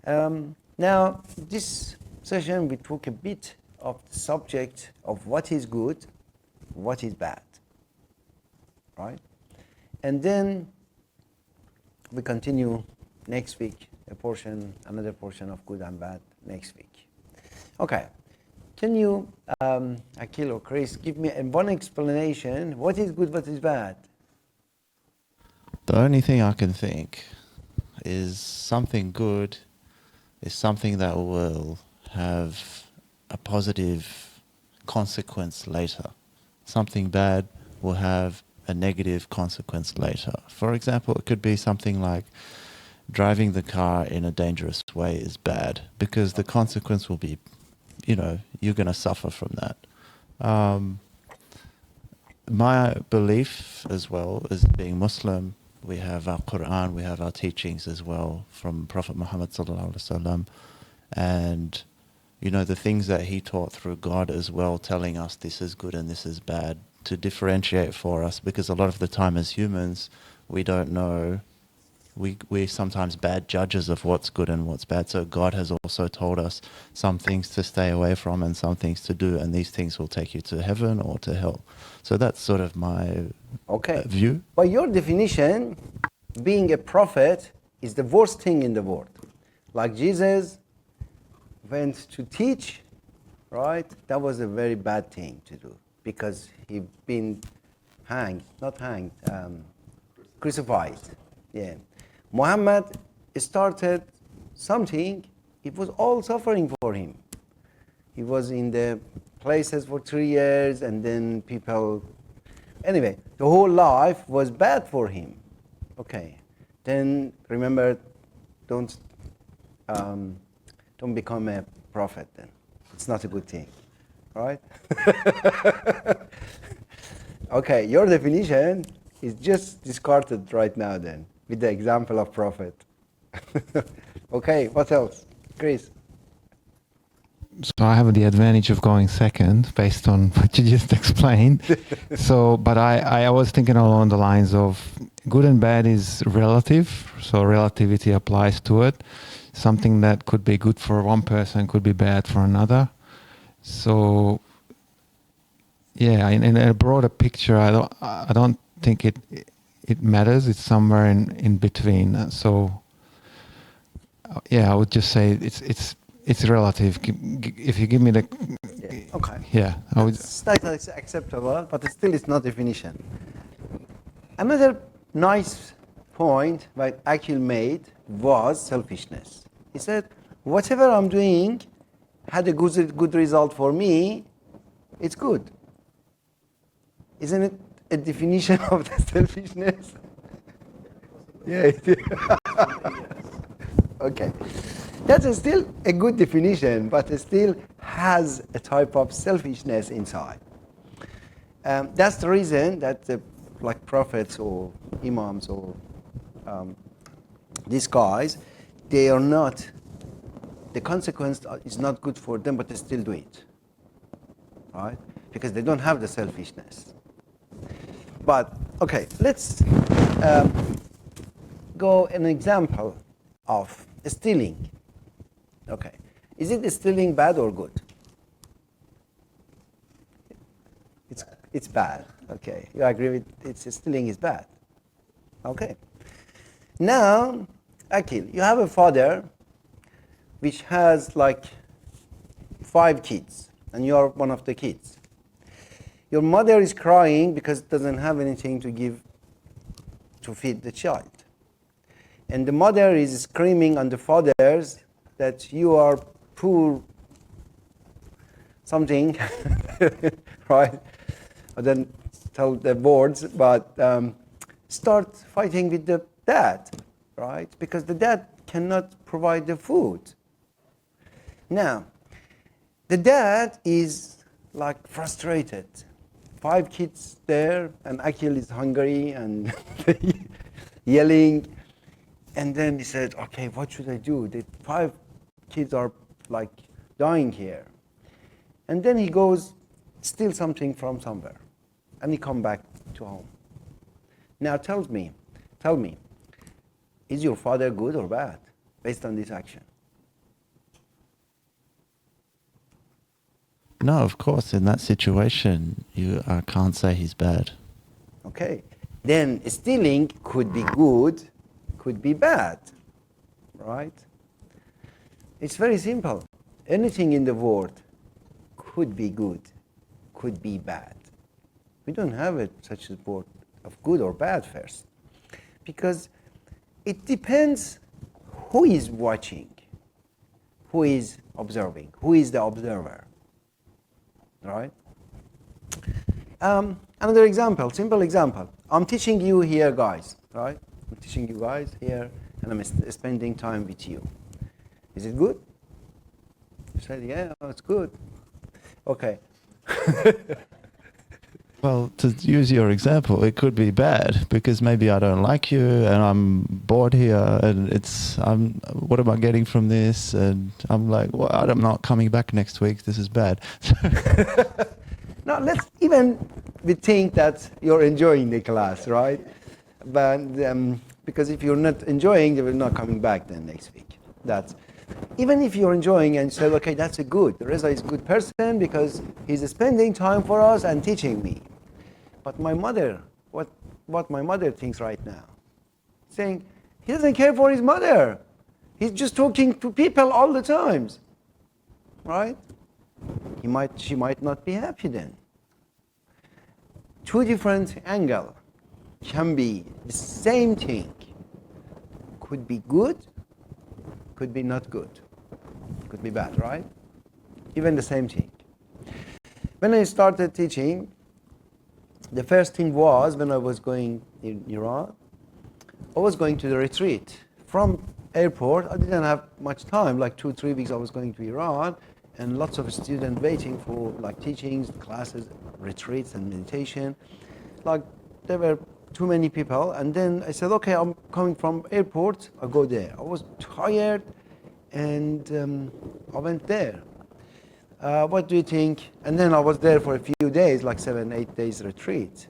Now, this session we took a bit of the subject of what is good, what is bad, right? And then we continue next week, another portion of good and bad next week. Okay, can you, Akil or Chris, give me one explanation, what is good, what is bad? The only thing I can think is something good is something that will have a positive consequence later. Something bad will have a negative consequence later. For example, it could be something like driving the car in a dangerous way is bad because the consequence will be, you're going to suffer from that. My belief as well is being Muslim, we have our Quran, we have our teachings as well from Prophet Muhammad sallallahu alaihi wasallam, and the things that he taught through God as well, telling us this is good and this is bad, to differentiate for us, because a lot of the time as humans we don't know. We're sometimes bad judges of what's good and what's bad. So God has also told us some things to stay away from and some things to do, and these things will take you to heaven or to hell. So that's sort of my view. By your definition, being a prophet is the worst thing in the world. Like Jesus went to teach, right? That was a very bad thing to do because he'd been crucified. Yeah. Muhammad started something, it was all suffering for him. He was in the places for 3 years and then anyway, the whole life was bad for him. Okay, then remember, don't become a prophet then. It's not a good thing, right? Okay, your definition is just discarded right now then, with the example of prophet. Okay, what else? Chris? So I have the advantage of going second based on what you just explained. But I was thinking along the lines of good and bad is relative. So relativity applies to it. Something that could be good for one person could be bad for another. So yeah, in a broader picture, I don't think it matters. It's somewhere in between. So yeah, I would just say it's relative. If you give me the okay, I would. That's acceptable, but still it's not definition. Another nice point that Akil made was selfishness. He said, whatever I'm doing had a good result for me, it's good. Isn't it a definition of the selfishness? Yeah. Okay. That's still a good definition, but it still has a type of selfishness inside. That's the reason that like prophets or imams or these guys, they are not, the consequence is not good for them, but they still do it, right? Because they don't have the selfishness. But, okay, let's go an example of stealing. Okay, is it stealing bad or good? It's bad. Okay, you agree with stealing is bad. Okay. Now, Akil, you have a father which has like 5 kids, and you are one of the kids. Your mother is crying because it doesn't have anything to give to feed the child. And the mother is screaming on the fathers that you are poor something, right? I don't tell the words, but start fighting with the dad, right? Because the dad cannot provide the food. Now, the dad is like frustrated. 5 kids there, and Akil is hungry and yelling. And then he said, okay, what should I do? The 5 kids are like dying here. And then he goes, steal something from somewhere. And he come back to home. Now tell me, is your father good or bad based on this action? No, of course, in that situation, I can't say he's bad. Okay. Then stealing could be good, could be bad, right? It's very simple. Anything in the world could be good, could be bad. We don't have such a word of good or bad first, because it depends who is watching, who is observing, who is the observer, right? Another example, simple example. I'm teaching you here, guys, right? I'm teaching you guys here, and I'm spending time with you. Is it good? You said, yeah, it's good. Okay. Well, to use your example, it could be bad because maybe I don't like you and I'm bored here and what am I getting from this? And I'm like, well, I'm not coming back next week. This is bad. Now, let's even we think that you're enjoying the class, right? But because if you're not enjoying, you're not coming back then next week. Even if you're enjoying and say, okay, that's a good. Reza is a good person because he's spending time for us and teaching me. But my mother, what my mother thinks right now, saying he doesn't care for his mother. He's just talking to people all the times, right? She might not be happy then. Two different angles can be the same thing. Could be good, could be not good, could be bad, right? Even the same thing. When I started teaching, the first thing was when I was going in Iran, I was going to the retreat. From airport, I didn't have much time, like 2-3 weeks I was going to Iran, and lots of students waiting for like teachings, classes, retreats and meditation. Like there were too many people, and then I said, okay, I'm coming from airport, I'll go there. I was tired and I went there. What do you think? And then I was there for a few days, like 7-8 days retreat.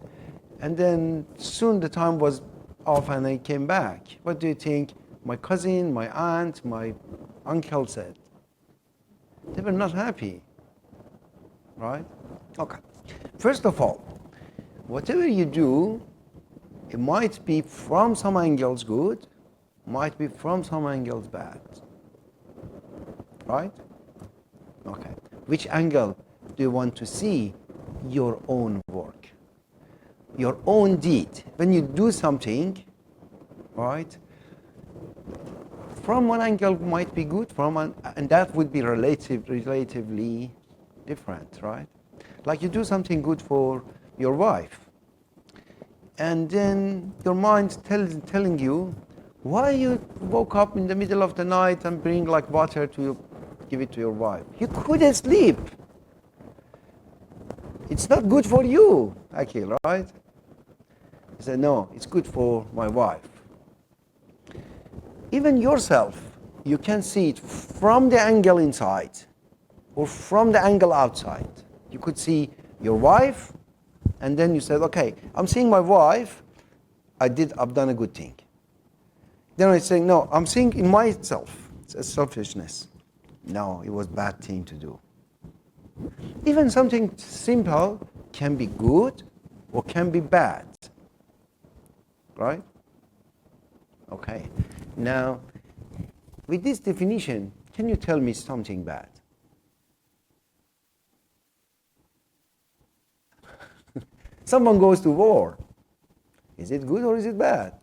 And then soon the time was off and I came back. What do you think my cousin, my aunt, my uncle said? They were not happy, right? Okay. First of all, whatever you do, it might be from some angles good, might be from some angles bad, right? Okay. Which angle do you want to see your own work, your own deed? When you do something, right, from one angle might be good, and that would be relatively different, right? Like you do something good for your wife, and then your mind telling you, why you woke up in the middle of the night and bring like water to give it to your wife? You couldn't sleep. It's not good for you, Akil, right? He said, no, it's good for my wife. Even yourself, you can see it from the angle inside or from the angle outside. You could see your wife, and then you said, okay, I'm seeing my wife, I've done a good thing. Then I say, no, I'm seeing in myself, it's a selfishness. No, it was a bad thing to do. Even something simple can be good or can be bad, right? Okay. Now, with this definition, can you tell me something bad? Someone goes to war. Is it good or is it bad?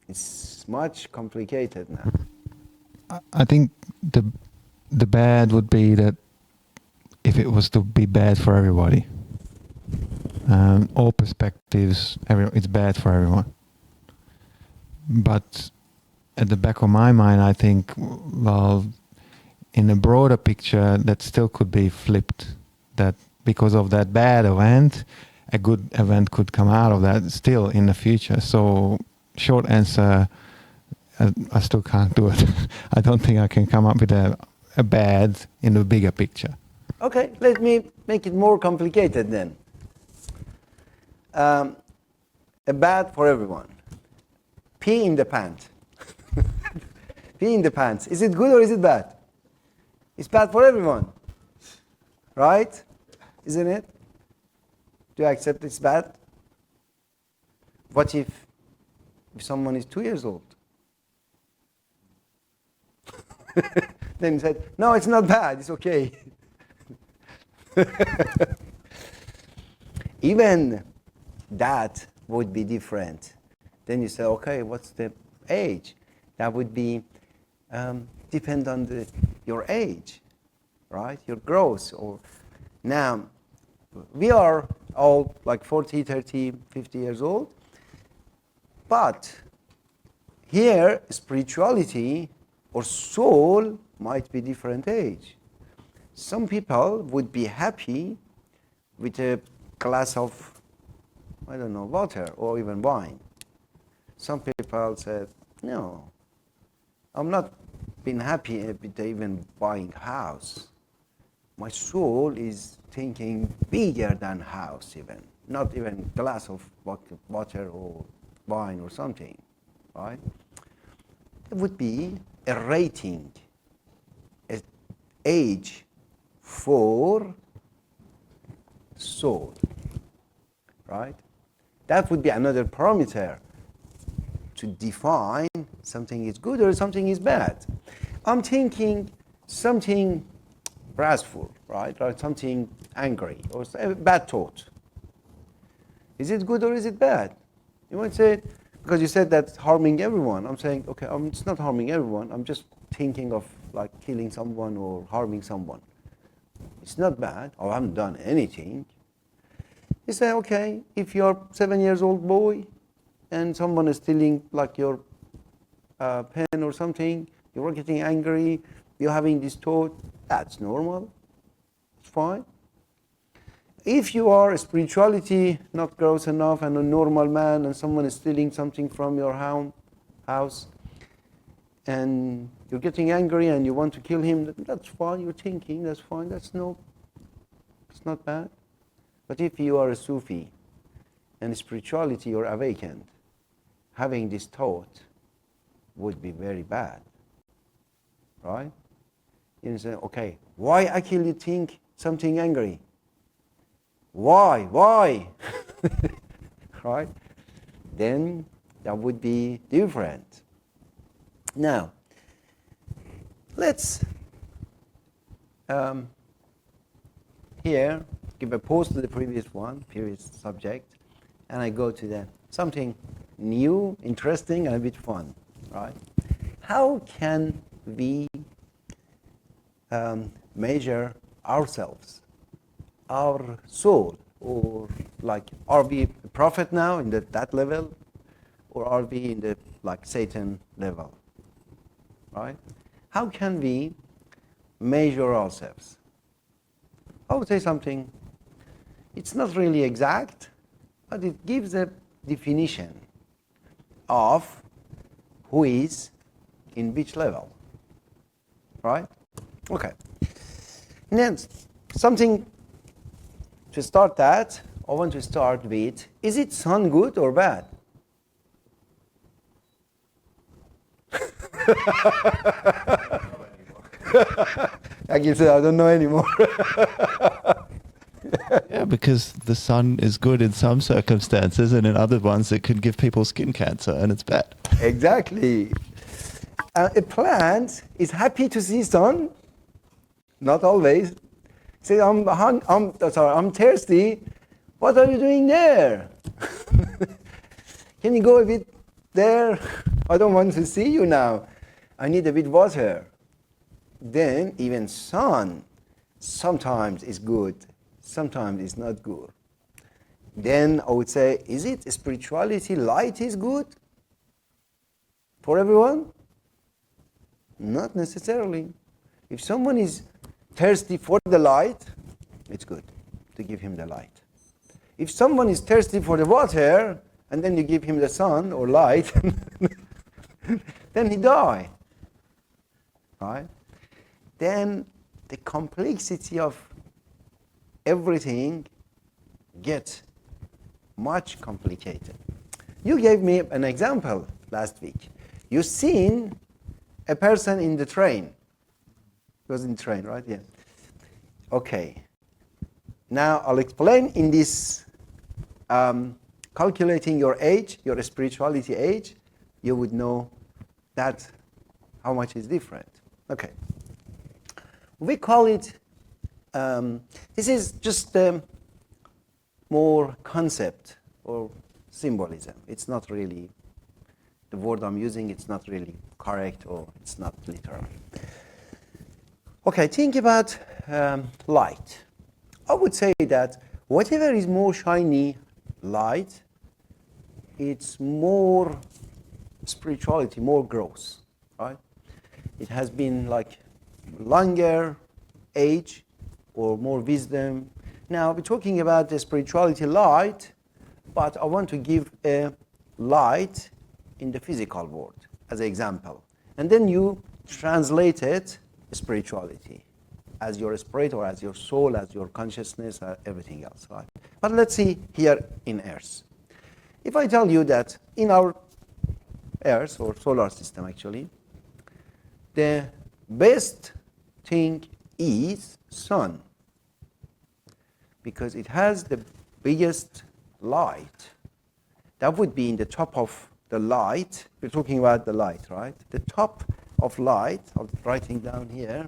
It's much complicated now. I think the bad would be that if it was to be bad for everybody, all perspectives, it's bad for everyone. But at the back of my mind, I think, well, in a broader picture, that still could be flipped. That because of that bad event, a good event could come out of that still in the future. So, short answer, I still can't do it. I don't think I can come up with a bad in the bigger picture. Okay, let me make it more complicated then. A bad for everyone. Pee in the pants. Pee in the pants. Is it good or is it bad? It's bad for everyone. Right? Isn't it? Do you accept it's bad? What if someone is 2 years old? Then he said, no, it's not bad, it's okay. Even that would be different. Then you say, okay, what's the age? That would be depend on your age, right? Your growth. Or now, we are all like 40, 30, 50 years old. But here, spirituality or soul might be different age. Some people would be happy with a glass of, I don't know, water or even wine. Some people said, no, I'm not being happy with even buying a house. My soul is thinking bigger than house even, not even glass of water or wine or something, right? It would be a rating, an age for soul, right? That would be another parameter to define something is good or something is bad. I'm thinking something wrathful, right? Or something angry or a bad thought. Is it good or is it bad? You might say, because you said that's harming everyone. I'm saying, okay, it's not harming everyone. I'm just thinking of like killing someone or harming someone. It's not bad. I haven't done anything. You say, okay, if you're 7 years old boy and someone is stealing like your pen or something, you're getting angry, you're having this thought, that's normal. It's fine. If you are spirituality not gross enough and a normal man and someone is stealing something from your house and you're getting angry and you want to kill him, that's fine, you're thinking, that's fine, it's not bad. But if you are a Sufi and spirituality you're awakened, having this thought would be very bad, right? You say, okay, why actually think something angry? Why? Right? Then that would be different. Now, let's here give a pause to the previous subject, and I go to something new, interesting, and a bit fun, right? How can we measure ourselves, our soul, or like, are we a prophet now in that level, or are we in the like Satan level, right? How can we measure ourselves? I would say something, it's not really exact, but it gives a definition of who is in which level, right? Okay. And then something to start that, I want to start with, is it sun good or bad? I can say I don't know anymore. Yeah, because the sun is good in some circumstances, and in other ones it can give people skin cancer, and it's bad. Exactly. A plant is happy to see sun, not always. Say, I'm thirsty. What are you doing there? Can you go a bit there? I don't want to see you now. I need a bit water. Then even sun sometimes is good, sometimes it's not good. Then I would say, is it spirituality, light is good for everyone? Not necessarily. If someone is thirsty for the light, it's good to give him the light. If someone is thirsty for the water, and then you give him the sun or light, then he die. Right? Then the complexity of everything gets much complicated. You gave me an example last week. You seen a person in the train. It was in the train, right? Yeah. Okay. Now I'll explain in this calculating your age, your spirituality age, you would know that how much is different. Okay. We call it, this is just more concept or symbolism. It's not really, the word I'm using, it's not really correct or it's not literal. Okay, think about light. I would say that whatever is more shiny light, it's more spirituality, more growth, right? It has been like longer age or more wisdom. Now we're talking about the spirituality light, but I want to give a light in the physical world as an example. And then you translate it spirituality as your spirit or as your soul, as your consciousness, everything else, right? But let's see here in Earth. If I tell you that in our Earth or solar system actually, the best thing is sun, because it has the biggest light. That would be in the top of the light. We're talking about the light, right? The top of light, I'm writing down here.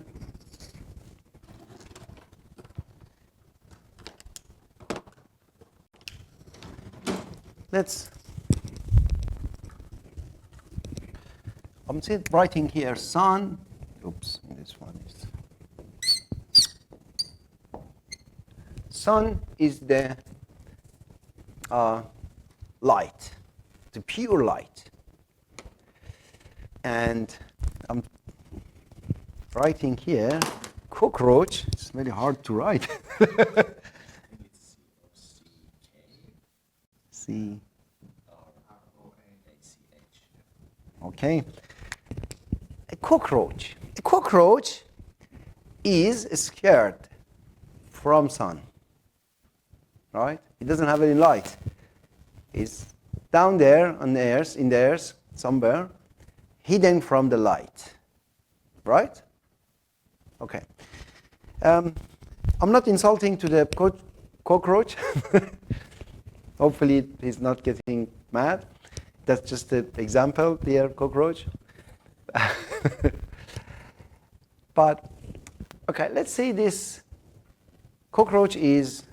I'm writing here sun. Oops, this one is. Sun is the light, the pure light. And I'm writing here cockroach. It's very hard to write. C. Okay. A cockroach. A cockroach is scared from sun. Right? It doesn't have any light. It's down there on the earth, in the earth, somewhere, hidden from the light. Right? Okay. I'm not insulting to the cockroach. Hopefully he's not getting mad. That's just an example, dear cockroach. But, okay, let's say this cockroach is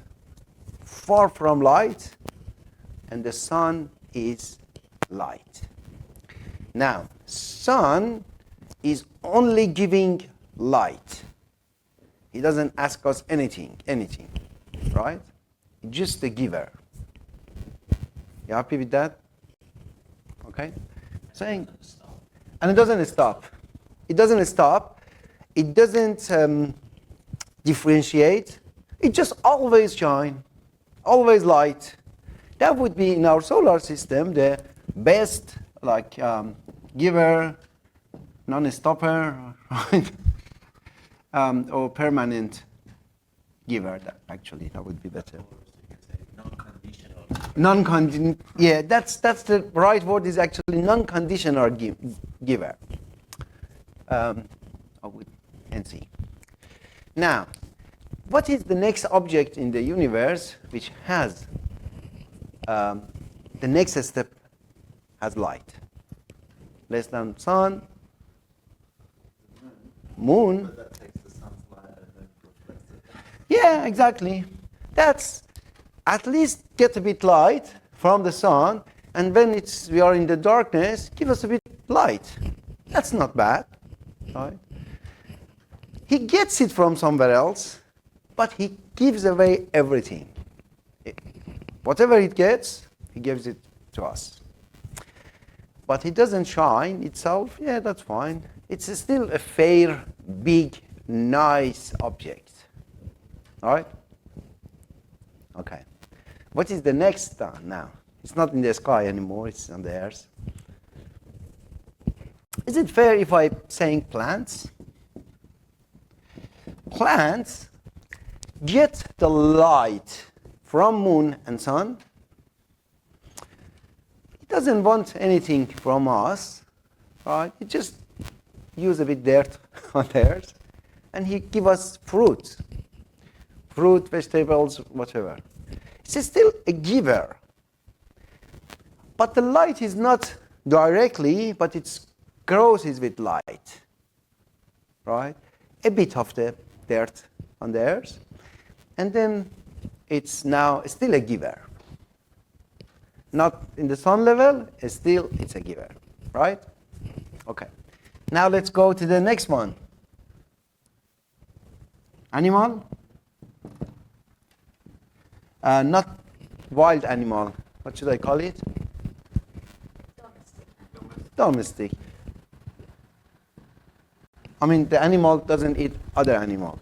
far from light and the sun is light. Now, sun is only giving light. He doesn't ask us anything, right? Just the giver. You happy with that? Okay? Saying, and it doesn't stop. It doesn't stop. It doesn't differentiate. It just always shine, always light. That would be in our solar system the best, like giver, non-stopper, right? Or permanent giver. That would be better. Non-conditional. Yeah, that's the right word. Is actually non-conditional giver. I would NC. Now, what is the next object in the universe which has the next step has light? Less than sun, moon. But that takes the sun's light and then reflects it. Yeah, exactly. That's at least get a bit light from the sun, and when we are in the darkness, give us a bit light. That's not bad, right? He gets it from somewhere else, but he gives away everything. Whatever it gets, he gives it to us. But it doesn't shine itself. Yeah, that's fine. It's still a fair, big, nice object. All right? Okay. What is the next star now? It's not in the sky anymore, it's on the earth. Is it fair if I'm saying plants? Plants get the light from moon and sun. It doesn't want anything from us, right? It just use a bit dirt on the earth, and he give us fruit. fruit, vegetables, whatever. It's still a giver. But the light is not directly, but it grows with light. Right? A bit of the dirt on the earth. And then it's now still a giver. Not in the sun level, still it's a giver. Right? Okay. Now let's go to the next one. Animal. Not wild animal. What should I call it? Domestic. I mean, the animal doesn't eat other animal,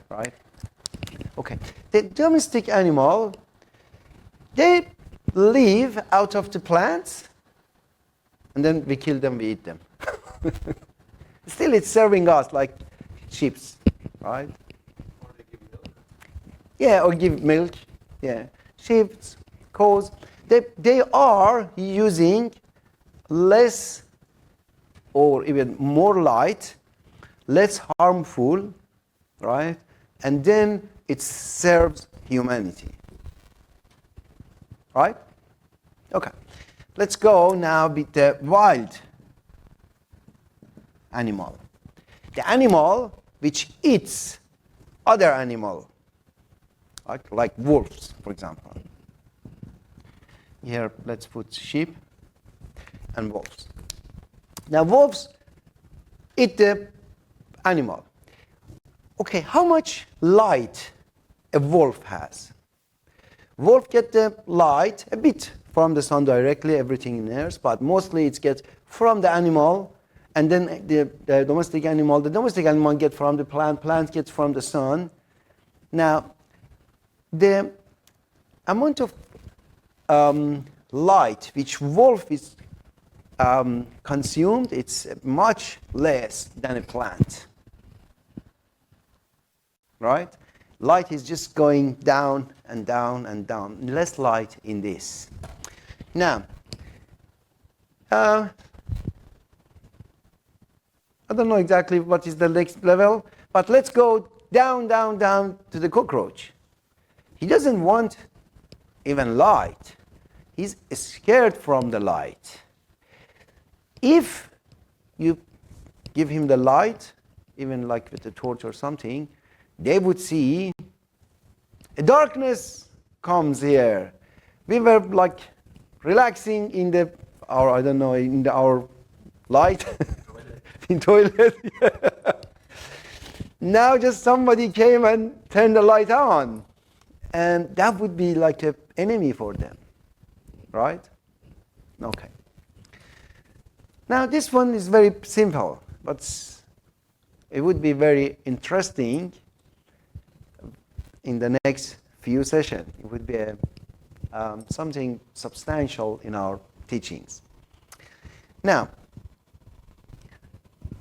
right? Okay. The domestic animal, they live out of the plants, and then we kill them, we eat them. Still, it's serving us like sheep, right? Or they give milk. Yeah, or give milk. Yeah, sheep, cows. They are using less or even more light, less harmful, right? And then it serves humanity. Right? Okay. Let's go now with the wild animal. The animal which eats other animal, like wolves, for example. Here, let's put sheep and wolves. Now, wolves eat the animal. Okay, how much light a wolf has? Wolf get the light a bit from the sun directly, everything in earth, but mostly it gets from the animal, and then the domestic animal get from the plant gets from the sun. Now, the amount of light which wolf is consumed, it's much less than a plant. Right? Light is just going down and down and down. Less light in this. Now, I don't know exactly what is the next level, but let's go down, down, down to the cockroach. He doesn't want even light. He's scared from the light. If you give him the light, even like with a torch or something, they would see a darkness comes here. We were like relaxing in our light in toilet. Now just somebody came and turned the light on, and that would be like an enemy for them, right? Okay. Now this one is very simple, but it would be very interesting in the next few sessions. It would be something substantial in our teachings. Now,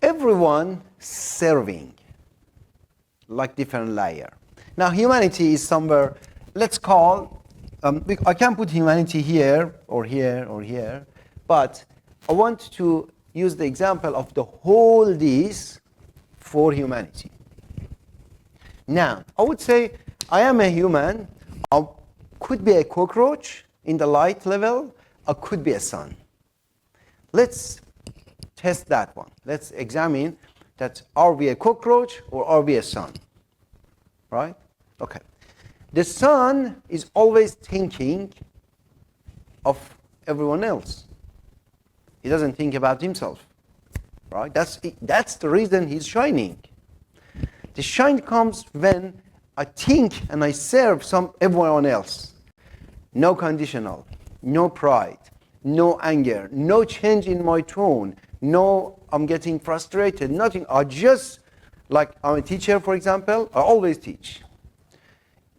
everyone serving like different layer. Now, humanity is somewhere, let's call, I can put humanity here or here or here, but I want to use the example of the whole this for humanity. Now, I would say I am a human. I could be a cockroach in the light level. I could be a sun. Let's test that one. Let's examine that. Are we a cockroach or are we a sun? Right? Okay. The sun is always thinking of everyone else. He doesn't think about himself. Right? That's the reason he's shining. The shine comes when I think and I serve everyone else. No conditional, no pride, no anger, no change in my tone, no I'm getting frustrated, nothing. I just, like I'm a teacher, for example, I always teach.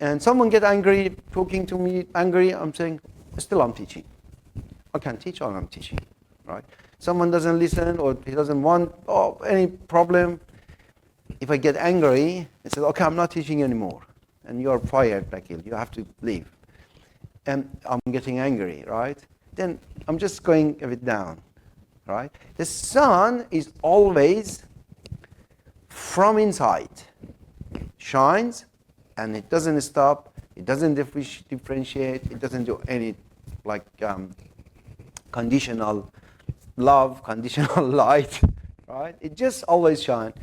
And someone get angry, talking to me angry, I'm saying, still I'm teaching. I can teach or I'm teaching, right? Someone doesn't listen or he doesn't want any problem. If I get angry, I say, okay, I'm not teaching anymore. And you're fired, Bakil. You have to leave. And I'm getting angry, right? Then I'm just going a bit down, right? The sun is always from inside. Shines and it doesn't stop. It doesn't differentiate. It doesn't do any like conditional love, conditional light, right? It just always shines.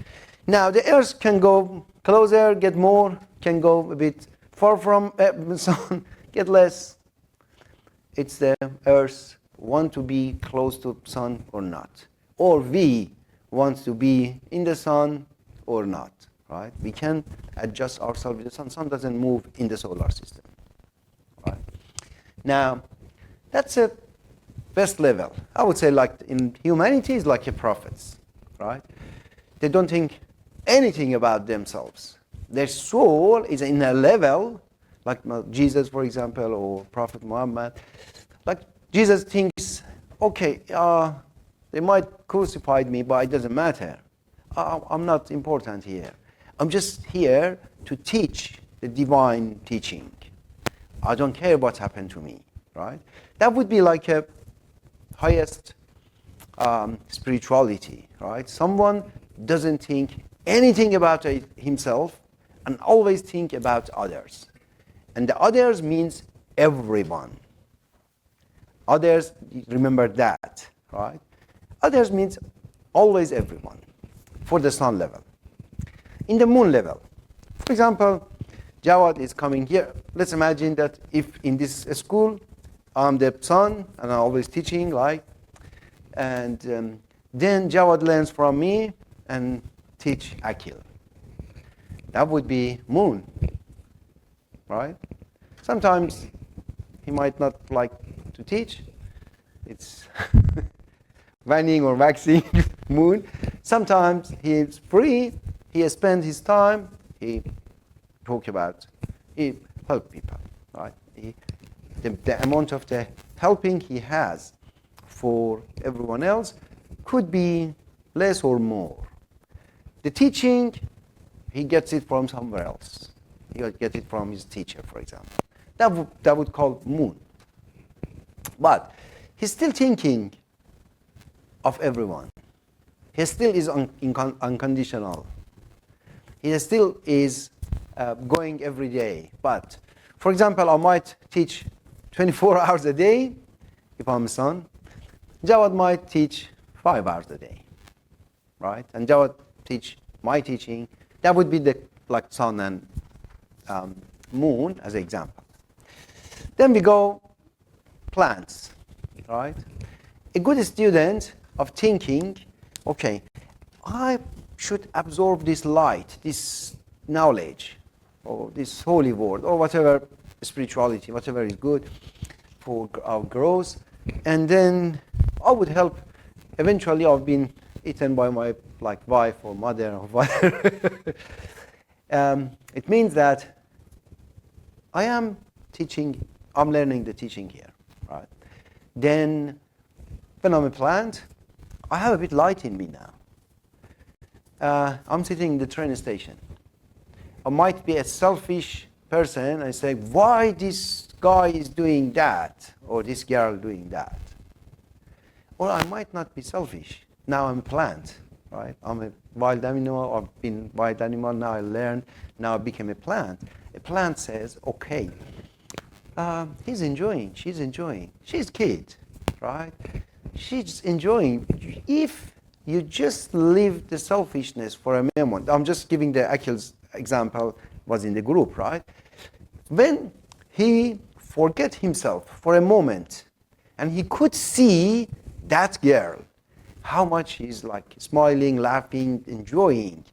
Now the earth can go closer, get more, can go a bit far from the sun, get less. It's the earth want to be close to sun or not, or we want to be in the sun or not, right? We can adjust ourselves with the sun. Sun doesn't move in the solar system, right? Now, that's a best level. I would say like in humanity is like a prophets, right? They don't think anything about themselves. Their soul is in a level, like Jesus, for example, or Prophet Muhammad. Like Jesus thinks, okay, they might crucify me, but it doesn't matter. I'm not important here. I'm just here to teach the divine teaching. I don't care what happened to me, right? That would be like a highest spirituality, right? Someone doesn't think anything about himself and always think about others. And the others means everyone. Others, remember that, right? Others means always everyone for the sun level. In the moon level, for example, Jawad is coming here. Let's imagine that if in this school, I'm the sun and I'm always teaching, like, and then Jawad learns from me and teach Akil. That would be moon, right? Sometimes he might not like to teach. It's vanning or waxing moon. Sometimes he is free. He spends his time. He help people, right? The amount of the helping he has for everyone else could be less or more. The teaching, he gets it from somewhere else. He will get it from his teacher, for example. That would call moon. But he's still thinking of everyone. He still is unconditional. He still is going every day. But, for example, I might teach 24 hours a day if I'm a son. Jawad might teach 5 hours a day, right? And Jawad teach my teaching. That would be the like sun and moon as an example. Then we go plants, right? A good student of thinking, okay, I should absorb this light, this knowledge, or this holy word, or whatever spirituality, whatever is good for our growth, and then I would help. Eventually, I've been eaten by my like wife or mother or whatever. It means that I am teaching. I'm learning the teaching here, right? Then, when I'm a plant, I have a bit light in me now. I'm sitting in the train station. I might be a selfish person and say, why this guy is doing that, or this girl doing that? Or I might not be selfish. Now I'm a plant, right? I'm a wild animal. I've been wild animal. Now I learned. Now I became a plant. A plant says, okay, he's enjoying. She's enjoying. She's kid, right? She's enjoying. If you just leave the selfishness for a moment. I'm just giving the Akil's example, was in the group, right? When he forget himself for a moment and he could see that girl, how much he's like smiling, laughing, enjoying,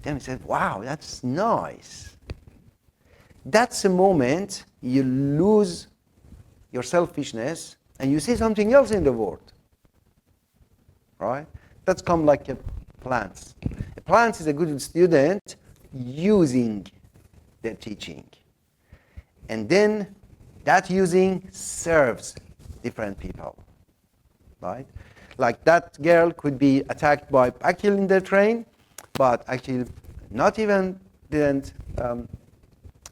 then he said, wow, that's nice. That's a moment you lose your selfishness and you see something else in the world, right? That's come like a plant. A plant is a good student using the teaching. And then that using serves different people, right? Like that girl could be attacked by Akil in the train, but Akil not even didn't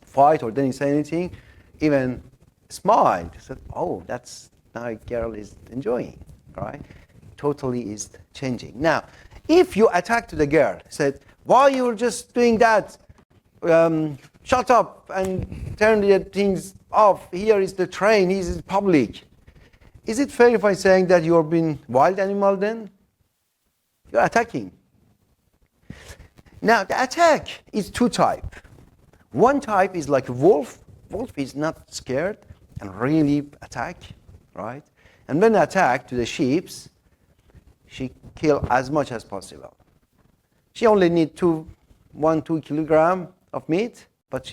fight or didn't say anything, even smiled, said, oh, that's now girl is enjoying, right? Totally is changing. Now, if you attack to the girl, said, why you're just doing that? shut up and turn the things off. Here is the train, here is public. Is it fair if I'm saying that you're being wild animal then? You're attacking. Now, the attack is two types. One type is like a wolf. Wolf is not scared and really attack, right? And when they attack to the sheep, she kill as much as possible. She only need 1-2 kilogram of meat, but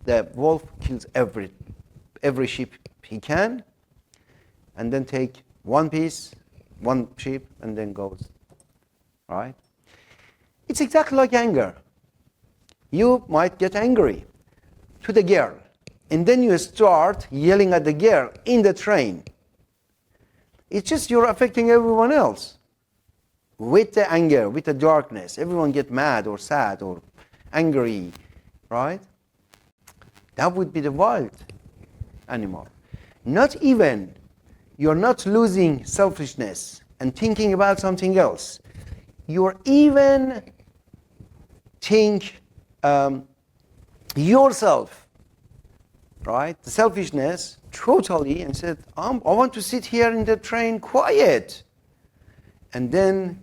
the wolf kills every sheep he can, and then take one piece, one sheep, and then goes, right? It's exactly like anger. You might get angry to the girl, and then you start yelling at the girl in the train. It's just you're affecting everyone else with the anger, with the darkness. Everyone get mad or sad or angry, right? That would be the wild animal. Not even, you're not losing selfishness and thinking about something else. You're even think yourself, right? The selfishness totally, and said, I want to sit here in the train quiet. And then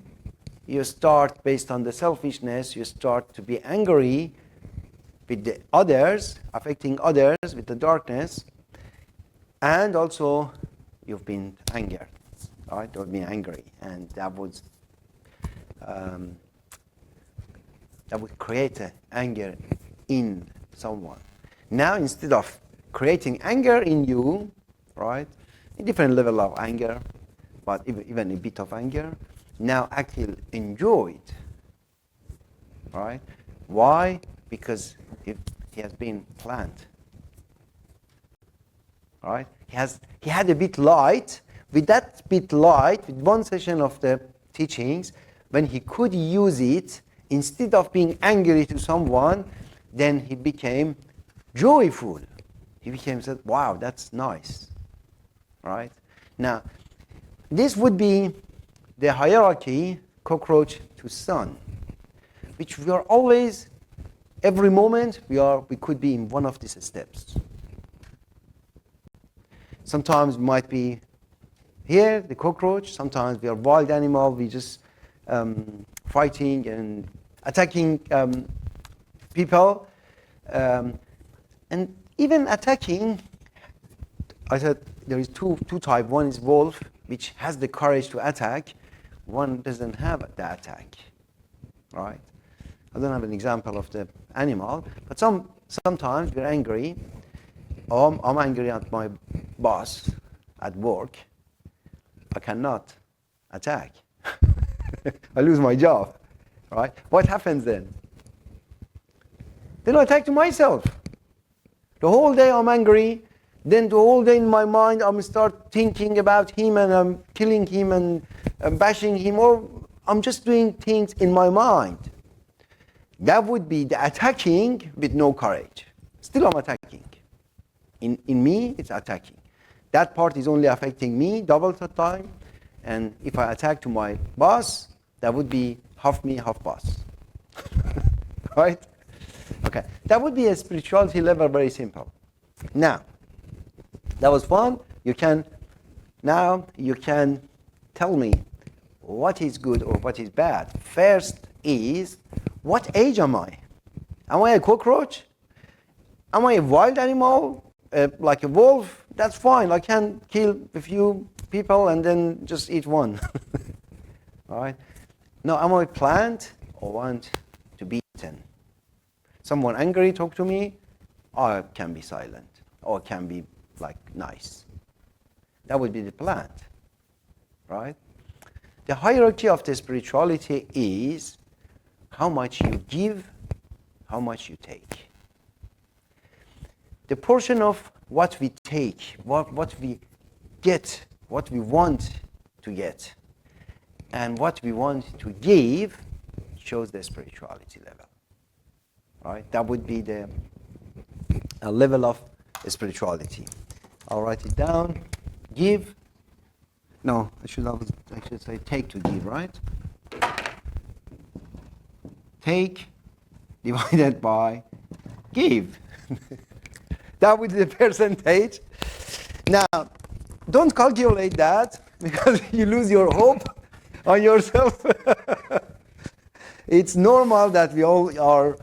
you start, based on the selfishness, you start to be angry with the others, affecting others with the darkness, and also you've been angered, right? Or been angry, and that would create anger in someone. Now, instead of creating anger in you, right, a different level of anger, but even a bit of anger, now actually enjoy it, right? Why? Because he has been planned, right? He had a bit light. With that bit light, with one session of the teachings, when he could use it, instead of being angry to someone, then he became joyful. He became said, wow, that's nice, right? Now, this would be the hierarchy, cockroach to sun, which we are always, every moment, we could be in one of these steps. Sometimes we might be here, the cockroach. Sometimes we are wild animal. We just fighting and attacking people, and even attacking. I said there is two types. One is wolf, which has the courage to attack. One doesn't have the attack, right? I don't have an example of the animal, but sometimes we're angry. I'm angry at my boss at work. I cannot attack. I lose my job, right? What happens then? Then I attack to myself. The whole day I'm angry. Then the whole day in my mind I'm start thinking about him, and I'm killing him and bashing him, or I'm just doing things in my mind. That would be the attacking with no courage. Still I'm attacking. In me, it's attacking. That part is only affecting me double the time. And if I attack to my boss, that would be half me, half boss. Right? Okay. That would be a spirituality level, very simple. Now, that was fun. Now you can tell me what is good or what is bad. First is, what age am I? Am I a cockroach? Am I a wild animal? Like a wolf? That's fine. I can kill a few people and then just eat one. All right? No, am I a plant or want to be eaten? Someone angry talk to me, I can be silent or can be like nice. That would be the plant, right? The hierarchy of the spirituality is how much you give, how much you take. The portion of what we take, what we get, what we want to get, and what we want to give shows the spirituality level. Right? That would be the level of spirituality. I'll write it down. Give. No, I should say take to give, right? Take divided by give. That would be the percentage. Now, don't calculate that because you lose your hope on yourself. It's normal that we all are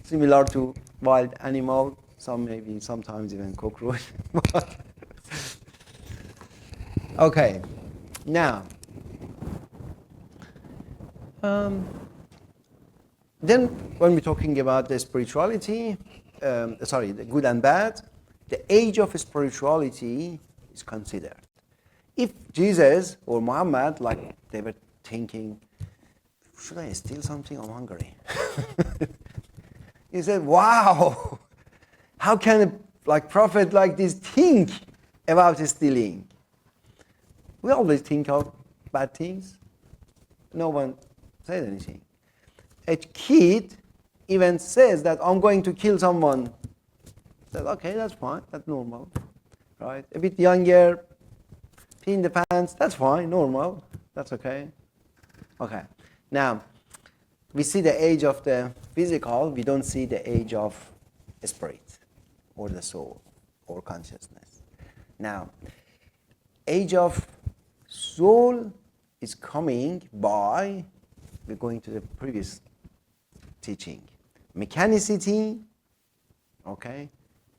similar to wild animal, some maybe sometimes even cockroach. Okay, now, then when we're talking about the spirituality, the good and bad, the age of spirituality is considered. If Jesus or Muhammad, like they were thinking, should I steal something? I'm hungry. He said, wow, how can a prophet like this think about stealing? We always think of bad things. No one said anything. A kid even says that I'm going to kill someone. Said, okay, that's fine, that's normal, right? A bit younger, pee in the pants, that's fine, normal, that's okay. Okay, now, we see the age of the physical, we don't see the age of spirit, or the soul, or consciousness. Now, age of soul is coming by, we're going to the previous teaching, mechanicity, okay,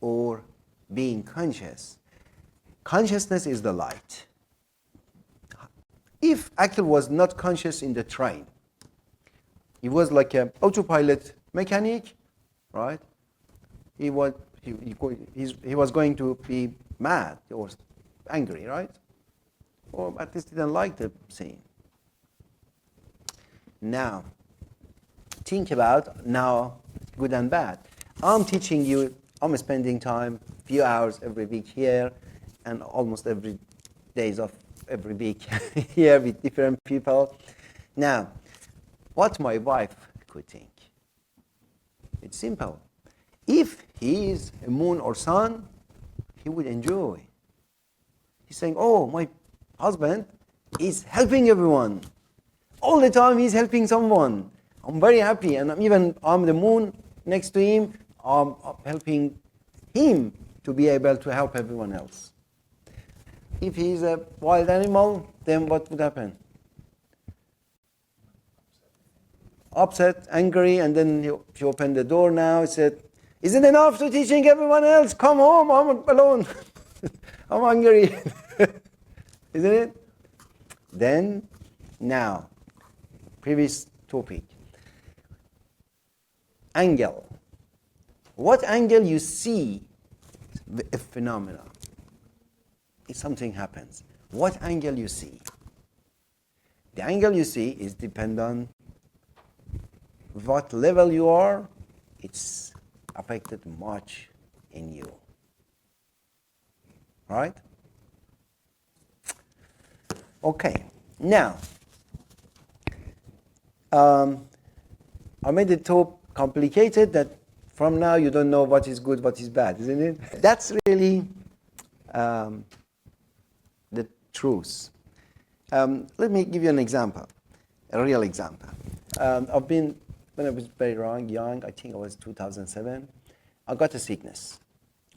or being conscious. Consciousness is the light. If Akil was not conscious in the train, he was like an autopilot mechanic, right? He was going to be mad or angry, right? Or at least didn't like the scene. Now, think about now good and bad. I'm teaching you, I'm spending time, few hours every week here, and almost every days of every week here with different people. Now, what my wife could think. It's simple. If he is a moon or sun, he would enjoy. He's saying, oh, my husband is helping everyone. All the time he's helping someone. I'm very happy, and I'm the moon next to him. I'm helping him to be able to help everyone else. If he's a wild animal, then what would happen? Upset, angry, and then he opened the door now. He said, is it enough to teaching everyone else? Come home, I'm alone. I'm hungry. Isn't it? Then, now, previous topic. Angle. What angle you see a phenomena? If something happens, what angle you see? The angle you see is depend on what level you are. It's affected much in you. Right? Okay. Now, I made it so complicated that from now you don't know what is good, what is bad, isn't it? That's really the truth. Let me give you an example, a real example. When I was very young, I think it was 2007, I got a sickness,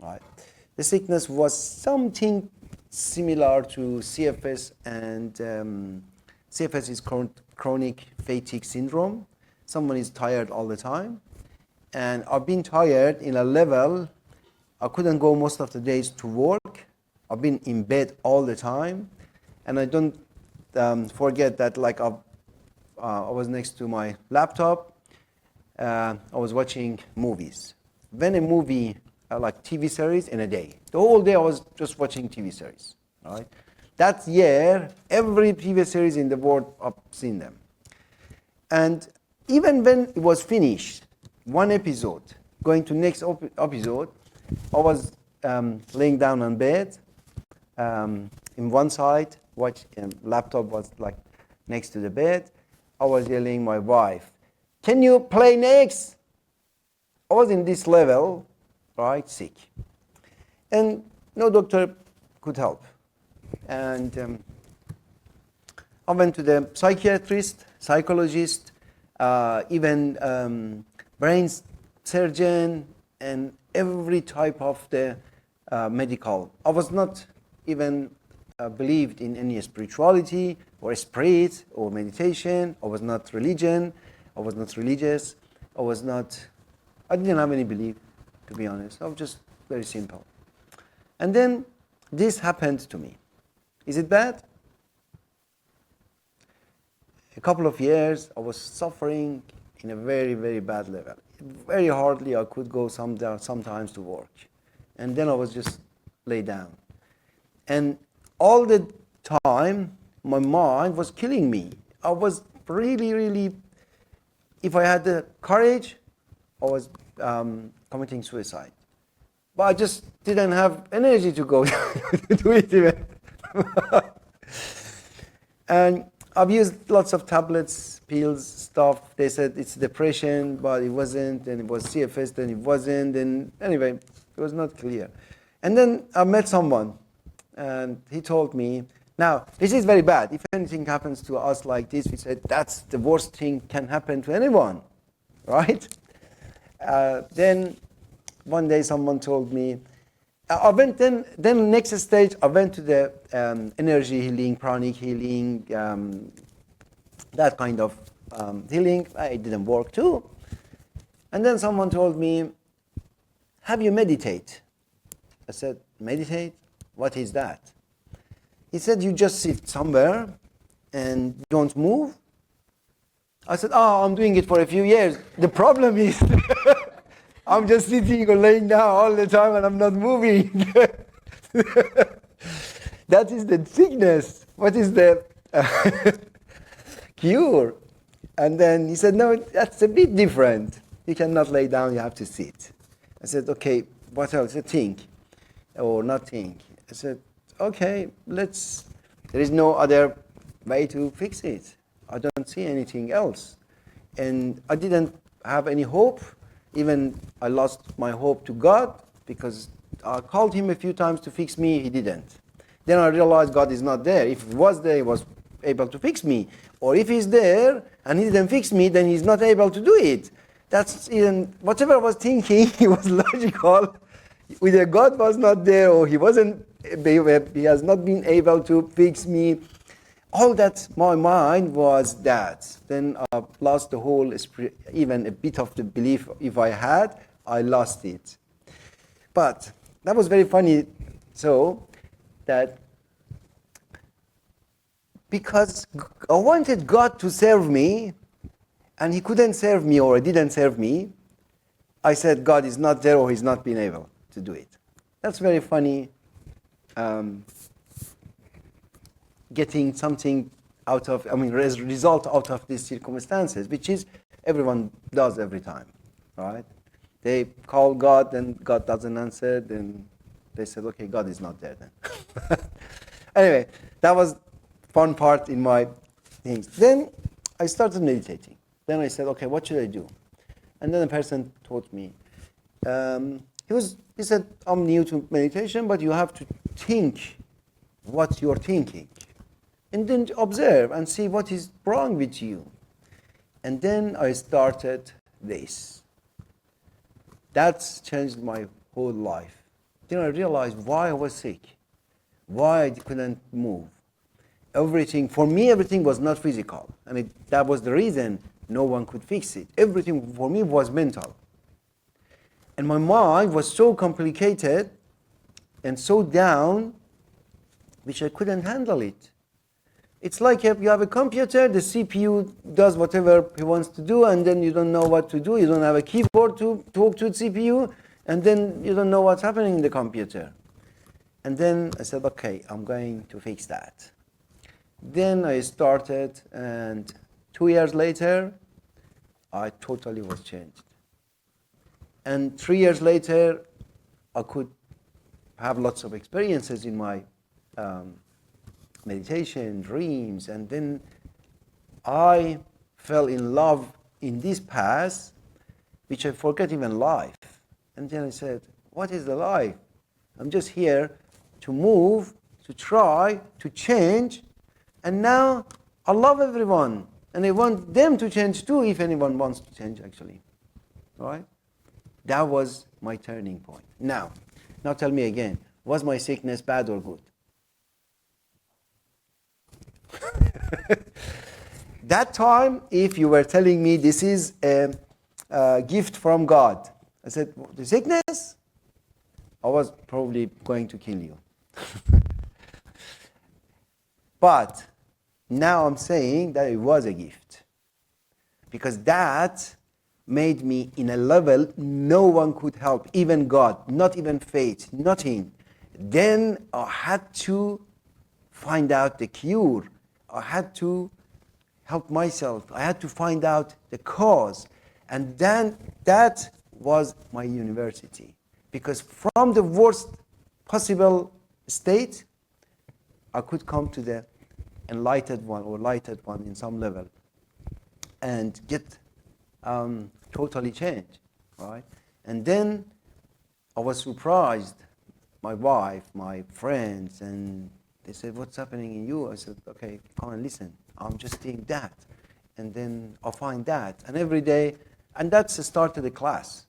right? The sickness was something similar to CFS, and CFS is chronic fatigue syndrome. Someone is tired all the time, and I've been tired in a level I couldn't go most of the days to work. I've been in bed all the time, and I don't forget that I was next to my laptop. I was watching movies. When a movie, like TV series in a day, the whole day I was just watching TV series. Right? That year, every TV series in the world, I've seen them. And even when it was finished, one episode, going to next episode, I was laying down on bed. In one side, laptop was like next to the bed. I was yelling my wife, can you play next? I was in this level, right, sick. And no doctor could help. And I went to the psychiatrist, psychologist, even brain surgeon, and every type of the medical. I was not even believed in any spirituality or spirit or meditation. I was not religion. I was not religious. I didn't have any belief, to be honest. I was just very simple. And then this happened to me. Is it bad? A couple of years, I was suffering in a very, very bad level. Very hardly I could go sometimes to work. And then I was just lay down. And all the time, my mind was killing me. I was really, really, if I had the courage, I was committing suicide. But I just didn't have energy to go do it even. And I've used lots of tablets, pills, stuff. They said it's depression, but it wasn't. And it was CFS, then it wasn't. And anyway, it was not clear. And then I met someone, and he told me, now, this is very bad. If anything happens to us like this, we said, that's the worst thing can happen to anyone, right? Then one day someone told me, I went then next stage, I went to the energy healing, pranic healing, that kind of healing. It didn't work too. And then someone told me, have you meditate? I said, meditate? What is that? He said, you just sit somewhere and don't move. I said, I'm doing it for a few years. The problem is I'm just sitting or laying down all the time and I'm not moving. That is the sickness. What is the cure? And then he said, no, that's a bit different. You cannot lay down, you have to sit. I said, okay, what else? Think or not think. I said, okay, there is no other way to fix it. I don't see anything else. And I didn't have any hope. Even I lost my hope to God because I called him a few times to fix me, he didn't. Then I realized God is not there. If he was there, he was able to fix me. Or if he's there and he didn't fix me, then he's not able to do it. That's even, whatever I was thinking, it was logical. Either God was not there or he has not been able to fix me. All that, my mind was that. Then I lost the whole, even a bit of the belief if I had, I lost it. But that was very funny, so that because I wanted God to serve me, and he couldn't serve me or didn't serve me, I said God is not there or he's not been able to do it. That's very funny. Getting something result out of these circumstances, which is everyone does every time, right? They call God and God doesn't answer, then they said, okay, God is not there then. Anyway, that was fun part in my things. Then I started meditating. Then I said, okay, what should I do? And then the person taught me. He said, I'm new to meditation, but you have to think what you're thinking. And then observe and see what is wrong with you. And then I started this. That's changed my whole life. Then I realized why I was sick, why I couldn't move. Everything, for me, everything was not physical. And that was the reason no one could fix it. Everything for me was mental. And my mind was so complicated and so down, which I couldn't handle it. It's like you have a computer, the CPU does whatever he wants to do, and then you don't know what to do. You don't have a keyboard to talk to the CPU, and then you don't know what's happening in the computer. And then I said, okay, I'm going to fix that. Then I started, and 2 years later, I totally was changed. And 3 years later, I could have lots of experiences in my meditation, dreams, and then I fell in love in this path, which I forget even life. And then I said, what is the life? I'm just here to move, to try, to change, and now I love everyone, and I want them to change too, if anyone wants to change, actually. Right? That was my turning point. Now tell me again, was my sickness bad or good? That time, if you were telling me this is a gift from God, I said, the sickness? I was probably going to kill you. But now I'm saying that it was a gift. Because that made me in a level no one could help, even God, not even faith, nothing. Then I had to find out the cure. I had to help myself. I had to find out the cause. And then that was my university. Because from the worst possible state, I could come to the enlightened one or lighted one in some level and get totally changed, right? And then I was surprised, my wife, my friends, and they said, what's happening in you? I said, okay, come and listen. I'm just doing that. And then I'll find that. And every day, and that's the start of the class.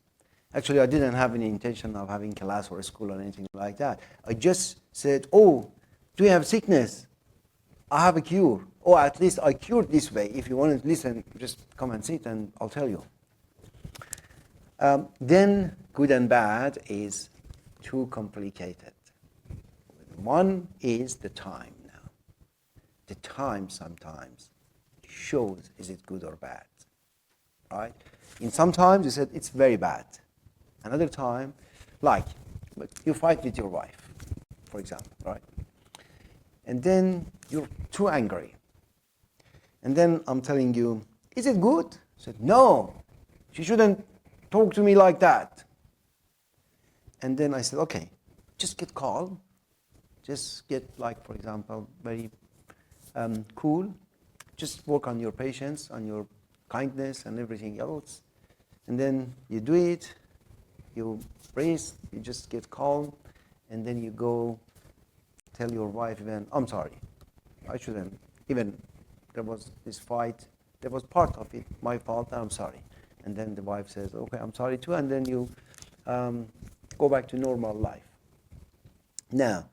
Actually, I didn't have any intention of having class or a school or anything like that. I just said, oh, do you have sickness? I have a cure. Or at least I cured this way. If you want to listen, just come and sit and I'll tell you. Then good and bad is too complicated. One is the time now. The time sometimes shows is it good or bad, right? In some times you said it's very bad. Another time, like you fight with your wife, for example, right? And then you're too angry. And then I'm telling you, is it good? I said, no, she shouldn't talk to me like that. And then I said, okay, just get calm. Just get, like, for example, very cool. Just work on your patience, on your kindness and everything else. And then you do it, you breathe, you just get calm, and then you go tell your wife even, I'm sorry, I shouldn't, even there was this fight, there was part of it, my fault, I'm sorry. And then the wife says, okay, I'm sorry too, and then you go back to normal life. Now,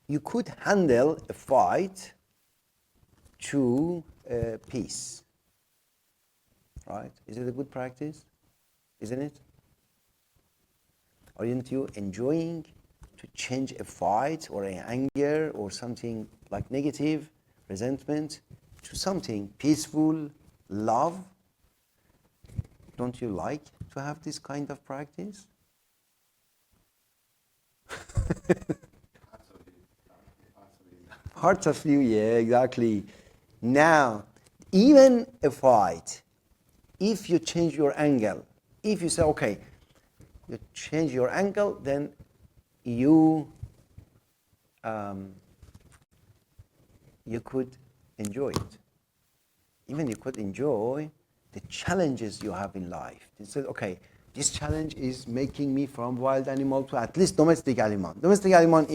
you could handle a fight to peace, right? Is it a good practice? Isn't it? Aren't you enjoying to change a fight or an anger or something like negative, resentment, to something peaceful, love? Don't you like to have this kind of practice? Parts of you, yeah, exactly. Now, even a fight, if you change your angle, if you say, okay, you change your angle, then you could enjoy it. Even you could enjoy the challenges you have in life. You said, okay, this challenge is making me from wild animal to at least domestic animal. Domestic animal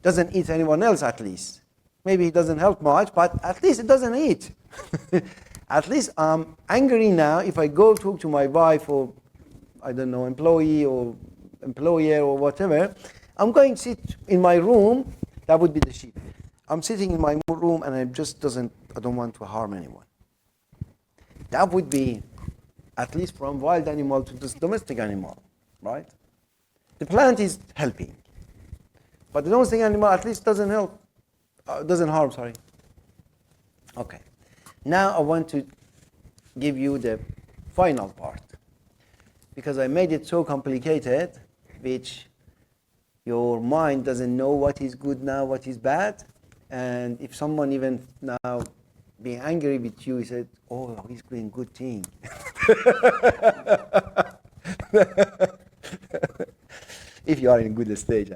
doesn't eat anyone else at least. Maybe it doesn't help much, but at least it doesn't eat. At least I'm angry now. If I go talk to my wife or, I don't know, employee or employer or whatever, I'm going to sit in my room. That would be the sheep. I'm sitting in my room and I don't want to harm anyone. That would be at least from wild animal to this domestic animal, right? The plant is helping, but the domestic animal at least doesn't help, doesn't harm, sorry. Okay, now I want to give you the final part, because I made it so complicated, which your mind doesn't know what is good now, what is bad, and if someone even now being angry with you, he said, oh, he's doing good thing. If you are in a good state.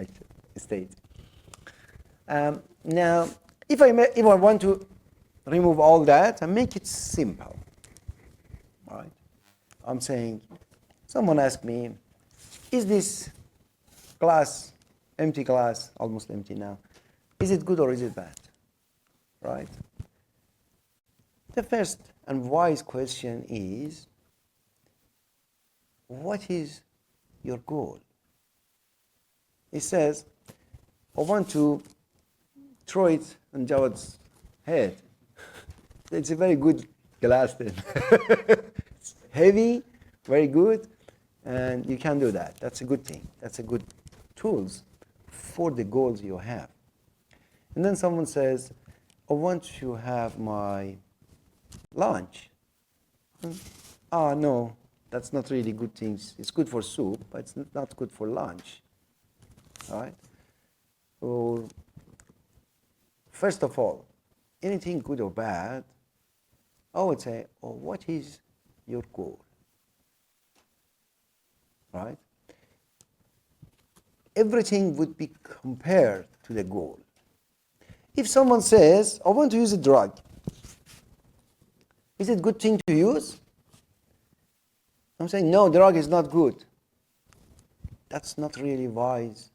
Now, if I want to remove all that and make it simple, right? I'm saying, someone asked me, is this glass, empty glass, almost empty now, is it good or is it bad? Right? The first and wise question is, what is your goal? He says, I want to throw it on Jawad's head. It's a very good glass then. It's heavy, very good, and you can do that. That's a good thing. That's a good tools for the goals you have. And then someone says, I want to have my lunch. No, that's not really good things. It's good for soup, but it's not good for lunch. All right? Or, first of all, anything good or bad, I would say, what is your goal? Right? Everything would be compared to the goal. If someone says, I want to use a drug, is it a good thing to use? I'm saying, no, drug is not good. That's not really wise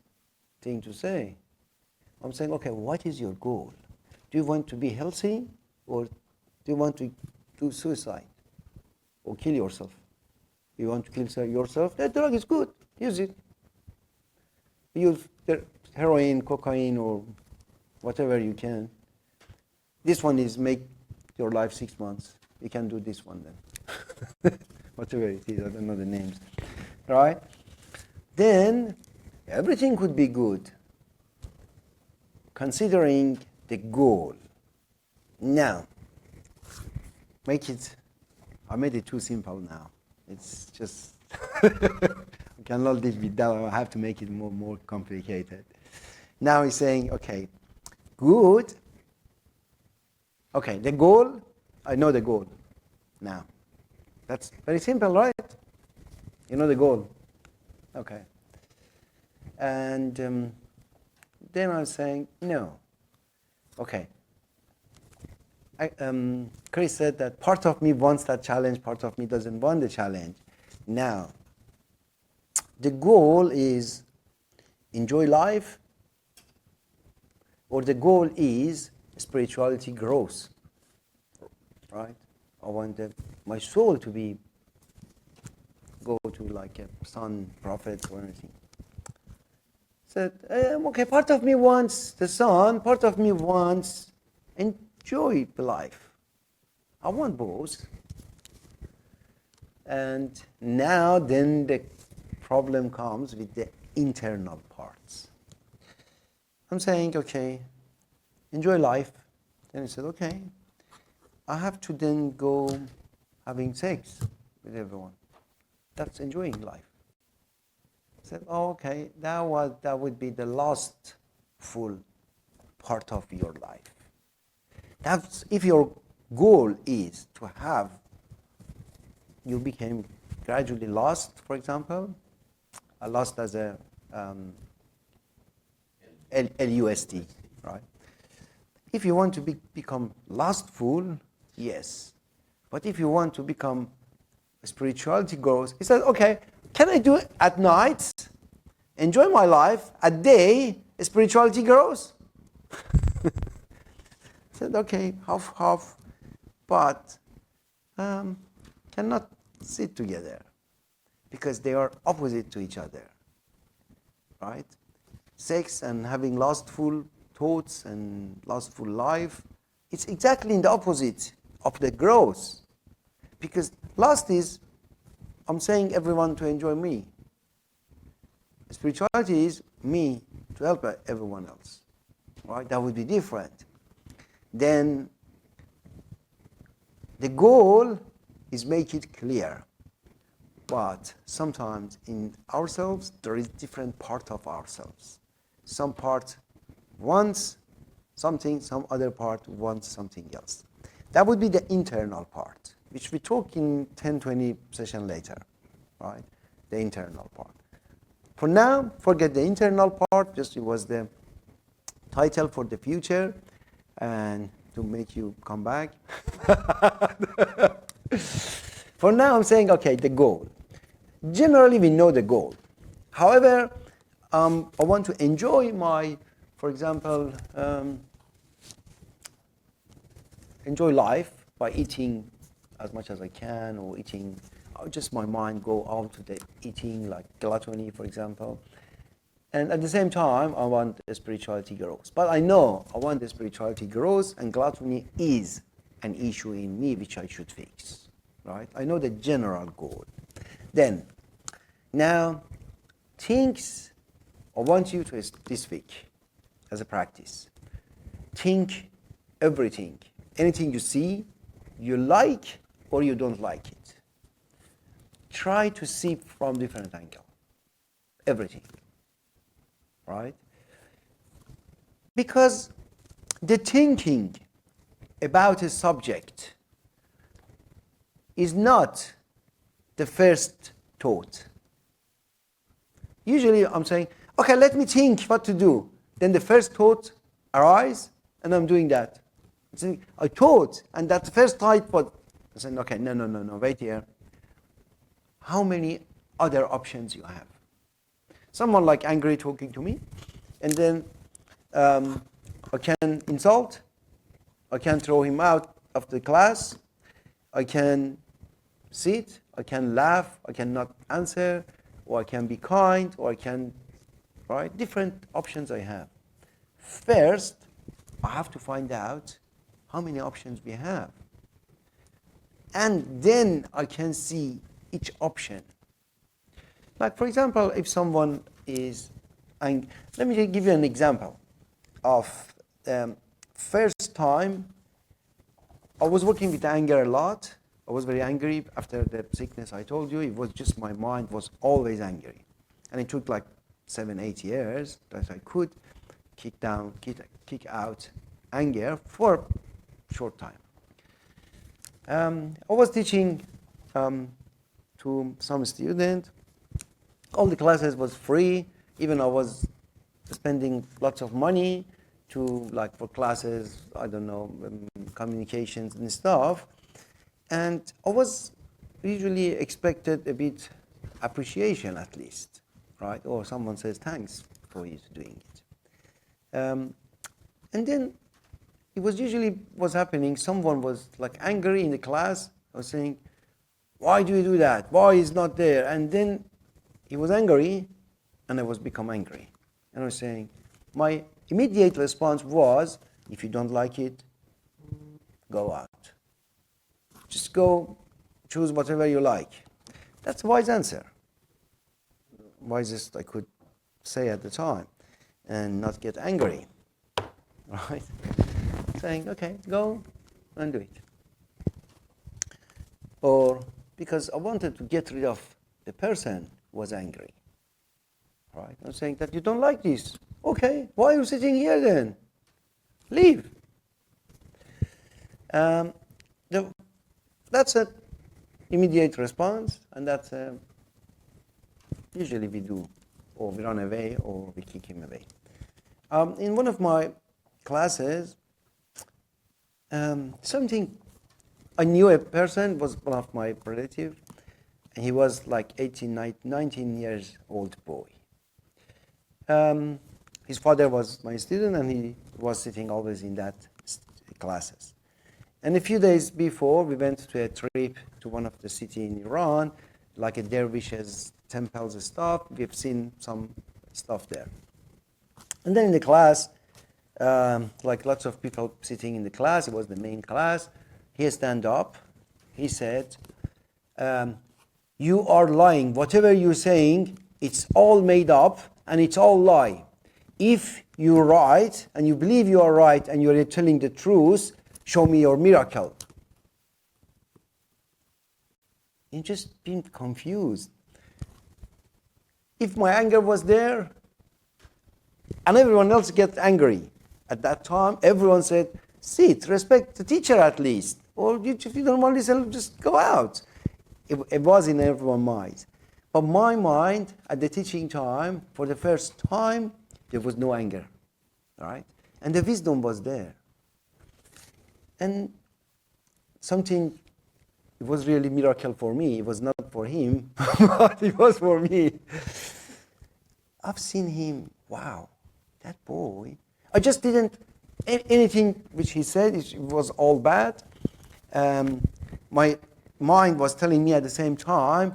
thing to say. I'm saying, okay, what is your goal? Do you want to be healthy, or do you want to do suicide or kill yourself? You want to kill yourself? That drug is good. Use it. Use heroin, cocaine, or whatever you can. This one is make your life 6 months. You can do this one then. Whatever it is, I don't know the names. Right? Then everything could be good, considering the goal. Now, I made it too simple now. It's just, I cannot live with that. I have to make it more complicated. Now he's saying, okay, good. Okay, the goal, I know the goal now. That's very simple, right? You know the goal. Okay. And then I'm saying, no. Okay. Chris said that part of me wants that challenge, part of me doesn't want the challenge. Now, the goal is enjoy life, or the goal is spirituality grows, right? I want my soul to go to like a sun, prophet, or anything. Said, okay, part of me wants the sun, part of me wants enjoy life. I want both. And now then the problem comes with the internal parts. I'm saying, okay, enjoy life. Then he said, okay, I have to then go having sex with everyone. That's enjoying life. I said, okay, that would be the last full part of your life. That's if your goal is to have, you became gradually lost, for example, lost as a LUST, right? If you want to become lustful, yes. But if you want to become spirituality grows, he says, okay, can I do it at night, enjoy my life, at day, spirituality grows? I said, okay, half, but cannot sit together because they are opposite to each other, right? Sex and having lustful thoughts and lustful life, it's exactly in the opposite of the growth. Because lust is, I'm saying everyone to enjoy me. Spirituality is me to help everyone else, right? That would be different. Then the goal is make it clear. But sometimes in ourselves, there is different part of ourselves. Some part wants something, some other part wants something else. That would be the internal part, which we talk in 10-20 session later, right? The internal part. For now, forget the internal part, just it was the title for the future and to make you come back. For now, I'm saying, okay, the goal. Generally, we know the goal. However, I want to enjoy my, for example, enjoy life by eating as much as I can, or eating just my mind go out to the eating, like gluttony, for example. And at the same time, I want the spirituality grows. But I know I want the spirituality grows, and gluttony is an issue in me which I should fix, right? I know the general goal. Then, now, things I want you to this week as a practice. Think everything, anything you see, you like or you don't like it. Try to see from different angle, everything, right? Because the thinking about a subject is not the first thought. Usually I'm saying, okay, let me think what to do. Then the first thought arises, and I'm doing that. I thought, and that first thought was, I said, okay, no, wait here. How many other options you have? Someone like angry talking to me, and then I can insult, I can throw him out of the class, I can sit, I can laugh, I cannot answer, or I can be kind, or I can, right? Different options I have. First, I have to find out how many options we have. And then I can see each option. Like, for example, if someone is, and let me give you an example of first time I was working with anger a lot. I was very angry after the sickness I told you. It was just my mind was always angry. And it took like 7-8 years that I could kick out anger for a short time. I was teaching to some student. All the classes was free. Even I was spending lots of money to, like, for classes, I don't know, communications and stuff. And I was usually expected a bit appreciation at least, right? Or someone says thanks for you doing it. And then it was usually what's happening. Someone was like angry in the class. I was saying, why do you do that? Why is not there? And then he was angry, and I was become angry. And I was saying, my immediate response was, if you don't like it, go out. Just go choose whatever you like. That's a wise answer. Wisest I could say at the time, and not get angry, right? Saying, okay, go and do it. Or because I wanted to get rid of the person who was angry, right? I'm saying that you don't like this. Okay, why are you sitting here then? Leave. That's an immediate response, and that's usually we do, or we run away, or we kick him away. In one of my classes, something, I knew a person, was one of my relatives, and he was like 19 years old boy. His father was my student, and he was sitting always in that classes. And a few days before, we went to a trip to one of the city in Iran, like a dervishes, temples and stuff. We've seen some stuff there. And then in the class, like lots of people sitting in the class, it was the main class, he stand up, he said, you are lying. Whatever you're saying, it's all made up and it's all lie. If you're right and you believe you are right and you're telling the truth, show me your miracle. You just been confused. If my anger was there, and everyone else gets angry, at that time, everyone said, sit, respect the teacher at least. Or if you don't want to listen, just go out. It was in everyone's mind. But my mind, at the teaching time, for the first time, there was no anger, right? And the wisdom was there. And something, it was really a miracle for me. It was not for him, but it was for me. I've seen him, wow, that boy. I just didn't, anything which he said, it was all bad. My mind was telling me at the same time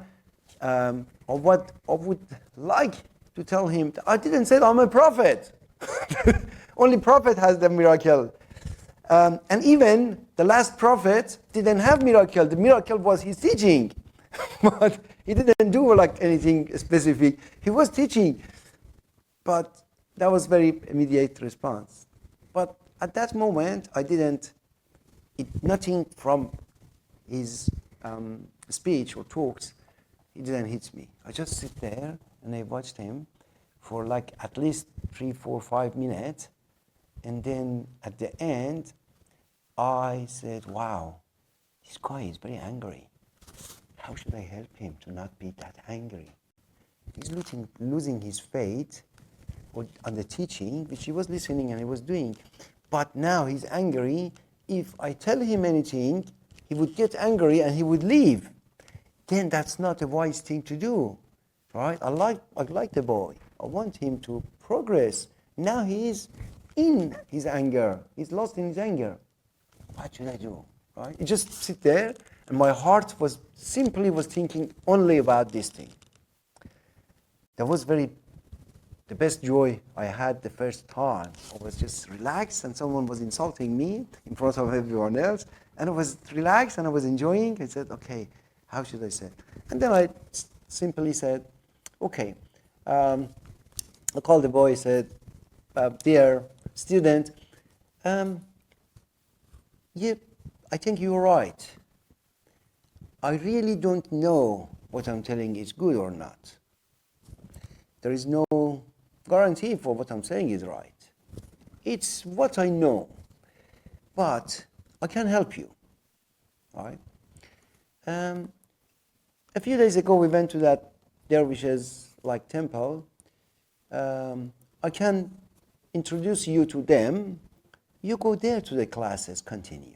of what I would like to tell him. I didn't say I'm a prophet. Only prophet has the miracle. And even the last prophet didn't have miracle. The miracle was his teaching. But he didn't do like anything specific. He was teaching. But that was very immediate response. But at that moment, nothing from his speech or talks, it didn't hit me. I just sit there and I watched him for like at least 3, 4, 5 minutes. And then at the end, I said, wow, this guy is very angry. How should I help him to not be that angry? He's losing his faith on the teaching, which he was listening and he was doing. But now he's angry. If I tell him anything, he would get angry and he would leave. Then that's not a wise thing to do, right? I like the boy. I want him to progress. Now he is in his anger. He's lost in his anger. What should I do, right? You just sit there, and my heart was thinking only about this thing. That was the best joy I had the first time. I was just relaxed, and someone was insulting me in front of everyone else, and I was relaxed and I was enjoying. I said, okay, how should I say? And then I simply said, okay. I called the boy, said, dear student, yeah, I think you're right. I really don't know what I'm telling is good or not. There is no guarantee for what I'm saying is right. It's what I know, but I can help you, all right? A few days ago, we went to that dervishes like temple. I can introduce you to them. You go there to the classes, continue.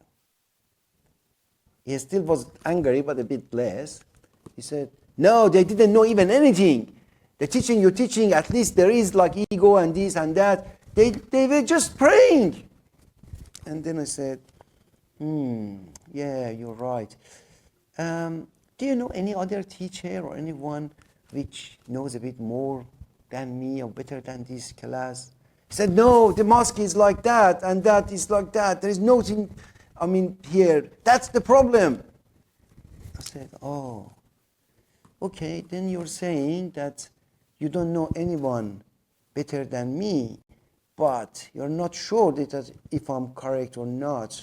He still was angry, but a bit less. He said, no, they didn't know even anything. The teaching you're teaching, at least there is like ego and this and that. They were just praying. And then I said, yeah, you're right. Do you know any other teacher or anyone which knows a bit more than me or better than this class? He said, no, the mosque is like that and that is like that. There is nothing, here. That's the problem. I said, oh, okay, then you're saying that you don't know anyone better than me, but you're not sure that if I'm correct or not,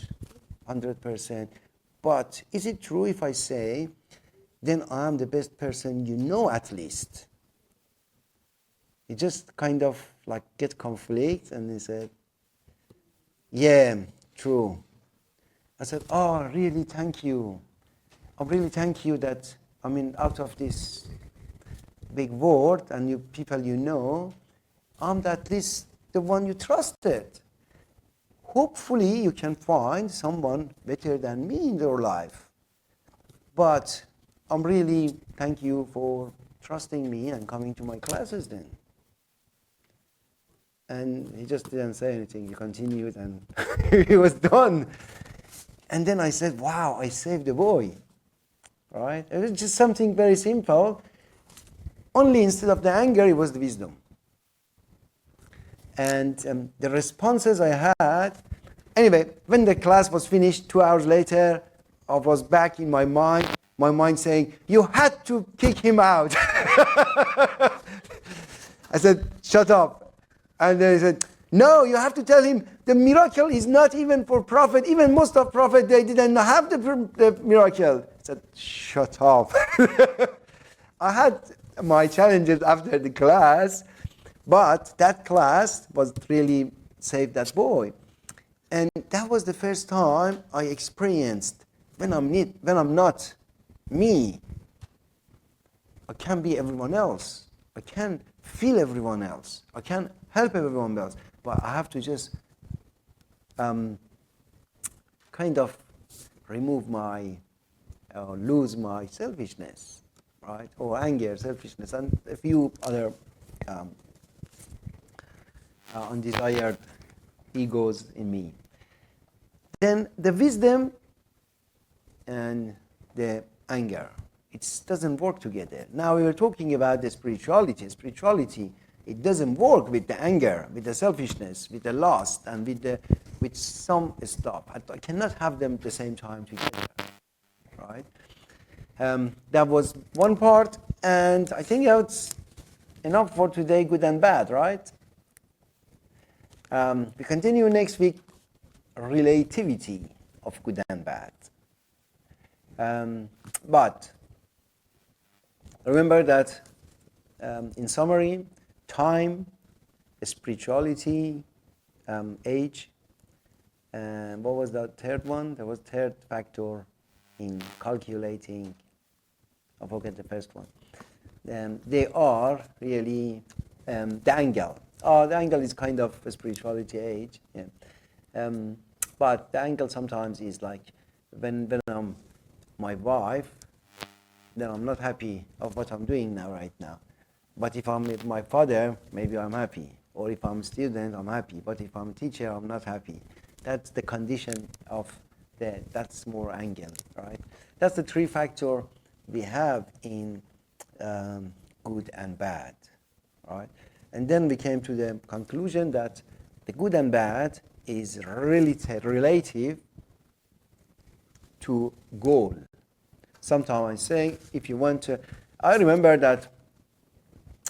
100%. But is it true if I say, then I'm the best person you know at least? He just kind of like get conflict and he said, yeah, true. I said, oh, really, thank you. I really thank you that, out of this big world and you people you know, I'm at least the one you trusted. Hopefully you can find someone better than me in your life. But I'm really thank you for trusting me and coming to my classes then. And he just didn't say anything. He continued and he was done. And then I said, wow, I saved the boy. Right? It was just something very simple. Only instead of the anger, it was the wisdom. And the responses I had, anyway, when the class was finished, 2 hours later, I was back in my mind saying, you had to kick him out. I said, shut up. And then he said, no, you have to tell him the miracle is not even for prophet. Even most of prophet, they didn't have the miracle. I said, shut up. I had my challenges after the class, but that class was really saved that boy. And that was the first time I experienced when I'm not me, I can be everyone else. I can feel everyone else. I can help everyone else. But I have to just kind of remove lose my selfishness, right? Or anger, selfishness, and a few other undesired egos in me. Then the wisdom and the anger. It doesn't work together. Now we are talking about the spirituality. Spirituality, it doesn't work with the anger, with the selfishness, with the lust, and with some stuff. I cannot have them at the same time together, right? That was one part, and I think that's enough for today, good and bad, right? We continue next week, relativity of good and bad. But remember that, in summary, time, spirituality, age, and what was the third one? There was third factor in calculating. I forget the first one. They are really the angle. The angle is kind of a spirituality age. Yeah. But the angle sometimes is like when I'm my wife, then I'm not happy of what I'm doing right now. But if I'm with my father, maybe I'm happy. Or if I'm a student, I'm happy. But if I'm a teacher, I'm not happy. That's the condition of that's more angle, right? That's the three factor we have in good and bad, right? And then we came to the conclusion that the good and bad is relative to goal. Sometimes I say, if you want to, I remember that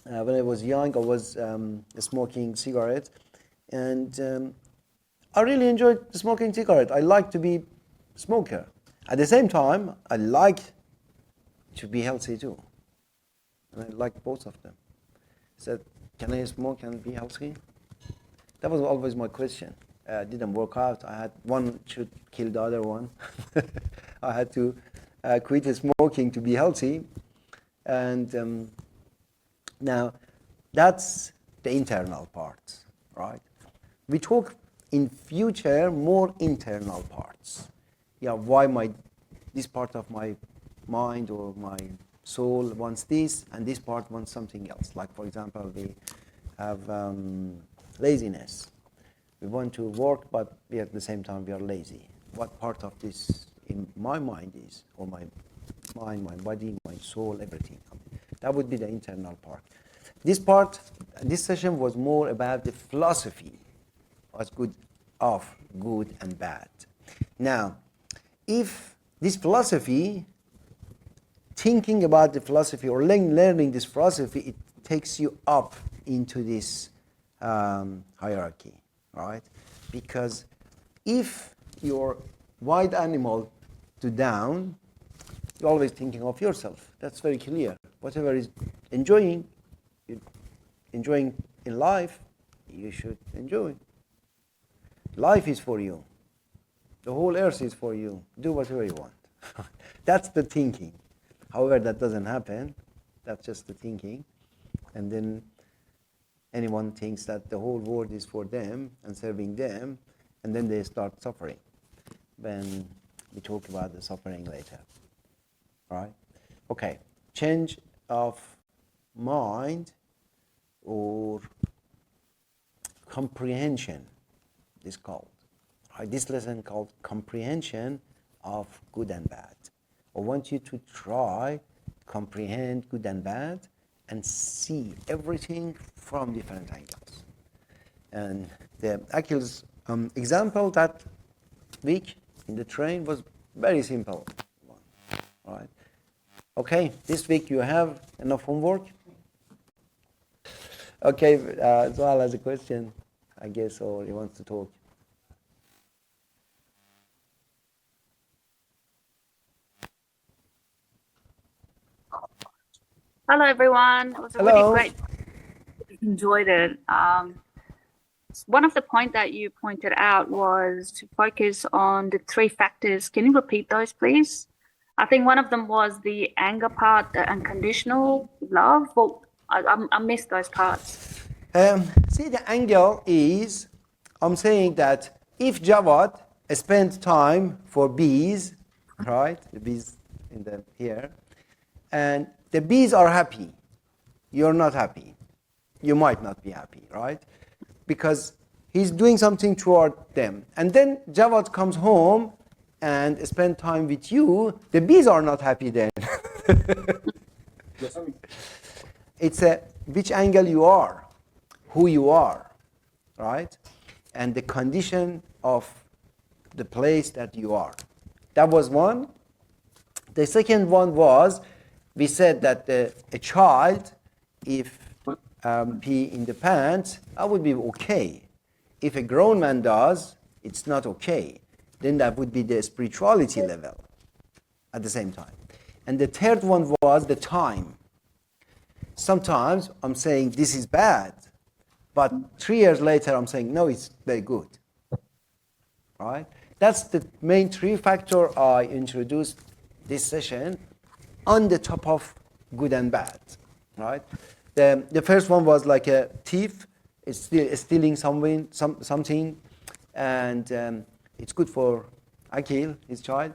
when I was young, I was smoking cigarettes, and I really enjoyed smoking cigarette. I like to be smoker. At the same time, I like to be healthy too. And I like both of them. So, can I smoke and be healthy? That was always my question. Didn't work out. I had one should kill the other one. I had to quit smoking to be healthy. And now, that's the internal part, right? We talk in future more internal parts. Yeah, why this part of my mind or my soul wants this, and this part wants something else. Like, for example, we have laziness. We want to work, but at the same time we are lazy. What part of this in my mind is, or my mind, my body, my soul, everything? That would be the internal part. This session was more about the philosophy of good and bad. Now, if this philosophy, thinking about the philosophy or learning this philosophy, it takes you up into this hierarchy, right? Because if you're wild animal to down, you're always thinking of yourself. That's very clear. Whatever is enjoying in life, you should enjoy. Life is for you. The whole earth is for you. Do whatever you want. That's the thinking. However, that doesn't happen. That's just the thinking. And then anyone thinks that the whole world is for them and serving them, and then they start suffering. When we talk about the suffering later. All right? Okay. Change of mind or comprehension is called. Right? This lesson called comprehension of good and bad. I want you to try comprehend good and bad and see everything from different angles. And the Akil's example that week in the train was very simple one, right? Okay, this week you have enough homework? Okay, Zohal has a question, I guess, or he wants to talk. Hello, everyone. It was a Hello. really great. Enjoyed it. One of the points that you pointed out was to focus on the three factors. Can you repeat those, please? I think one of them was the anger part, the unconditional love. Well, I missed those parts. See, the angle is, I'm saying that if Jawad spent time for bees, right, the bees in the here, and the bees are happy, you're not happy. You might not be happy, right? Because he's doing something toward them. And then Jawad comes home and spend time with you, the bees are not happy then. It's which angle you are, who you are, right? And the condition of the place that you are. That was one. The second one was, we said that a child, if pee in the pants, that would be okay. If a grown man does, it's not okay. Then that would be the spirituality level at the same time. And the third one was the time. Sometimes I'm saying this is bad, but 3 years later I'm saying no, it's very good. Right? That's the main three factor I introduced this session on the top of good and bad. Right? The first one was like a thief is stealing something, and it's good for Akil, his child,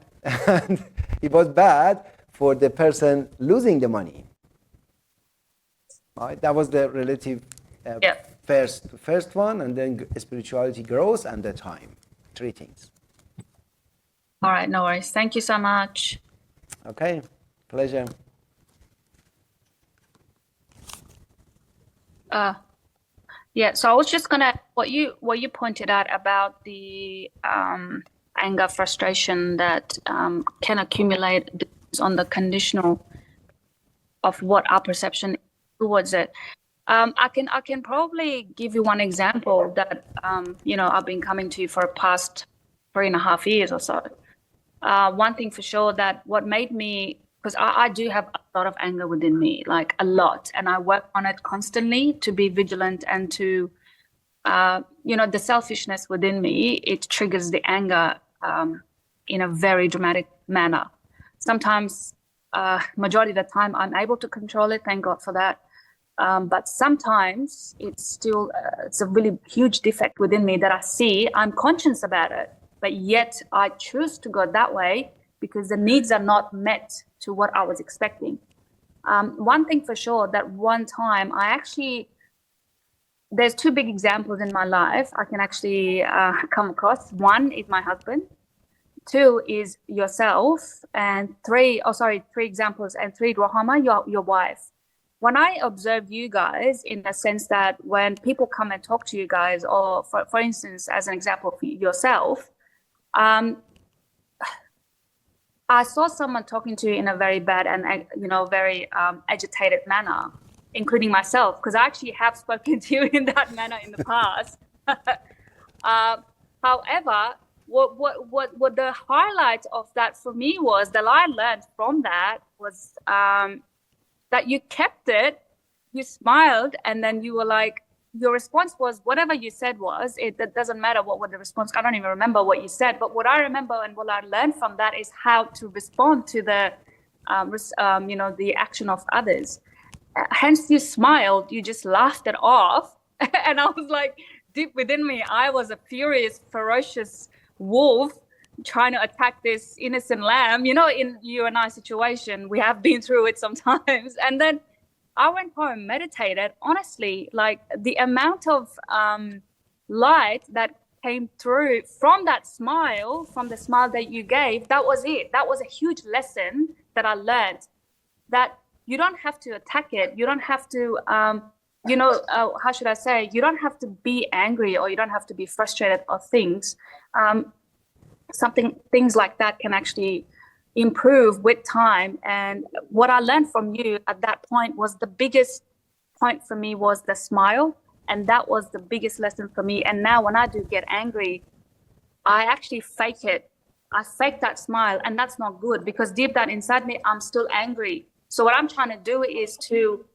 and it was bad for the person losing the money. Right? That was the relative first one, and then spirituality grows and the time. Three things. All right, no worries. Thank you so much. Okay, pleasure. Yeah, so I was just gonna what you pointed out about the anger, frustration that can accumulate on the conditional of what our perception towards it. I can probably give you one example that I've been coming to for the past 3.5 years or so. One thing for sure, that what made me, because I do have a lot of anger within me, like a lot, and I work on it constantly to be vigilant and to, the selfishness within me, it triggers the anger in a very dramatic manner. Sometimes, majority of the time, I'm able to control it, thank God for that. But sometimes it's still, it's a really huge defect within me that I see, I'm conscious about it, but yet I choose to go that way because the needs are not met to what I was expecting. One thing for sure, that one time there's two big examples in my life I can actually come across. One is my husband, two is yourself, and three examples, and three, Rohama, your wife. When I observe you guys, in the sense that when people come and talk to you guys, or for instance, as an example for yourself, I saw someone talking to you in a very bad and very agitated manner, including myself, because I actually have spoken to you in that manner in the past. However, what the highlight of that for me was, that I learned from that was that you kept it, you smiled, and then you were like, your response was, whatever you said was, that doesn't matter what the response, I don't even remember what you said, but what I remember and what I learned from that is how to respond to the, the action of others. Hence you smiled, you just laughed it off. And I was like, deep within me, I was a furious, ferocious wolf trying to attack this innocent lamb. In you and I situation, we have been through it sometimes. And then I went home, meditated. Honestly, like the amount of light that came through from that smile, from the smile that you gave, that was it. That was a huge lesson that I learned, that you don't have to attack it. You don't have to, how should I say? You don't have to be angry, or you don't have to be frustrated of things. Things like that can actually improve with time. And what I learned from you at that point was, the biggest point for me was the smile, and that was the biggest lesson for me. And now when I do get angry, I actually fake it. I fake that smile, and that's not good, because deep down inside me, I'm still angry. So what I'm trying to do is to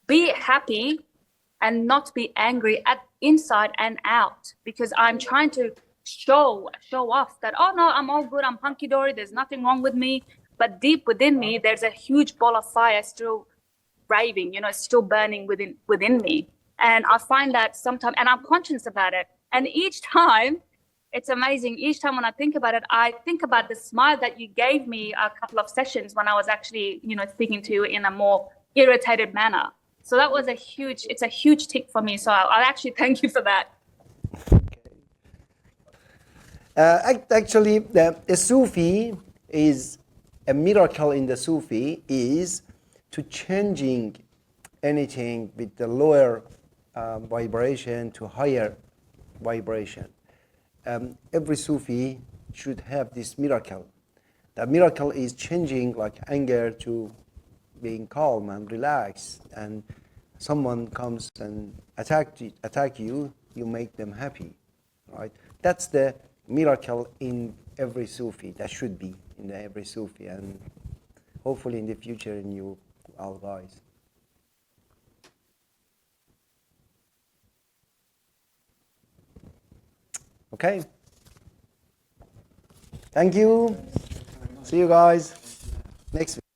be happy and not be angry at inside and out, because I'm trying to show off that, oh no, I'm all good, I'm hunky-dory, there's nothing wrong with me. But deep within me, there's a huge ball of fire still raving, still burning within me. And I find that sometimes, and I'm conscious about it, and each time, it's amazing, each time when I think about it, I think about the smile that you gave me a couple of sessions when I was actually speaking to you in a more irritated manner. So that was it's a huge tick for me. So I'll actually thank you for that. Actually, a Sufi is a miracle in the Sufi is to changing anything with the lower vibration to higher vibration. Every Sufi should have this miracle. The miracle is changing like anger to being calm and relaxed, and someone comes and attack you, you make them happy, right? That's the miracle in every Sufi. That should be in every Sufi, and hopefully in the future in you all guys. Okay. Thank you. See you guys next week.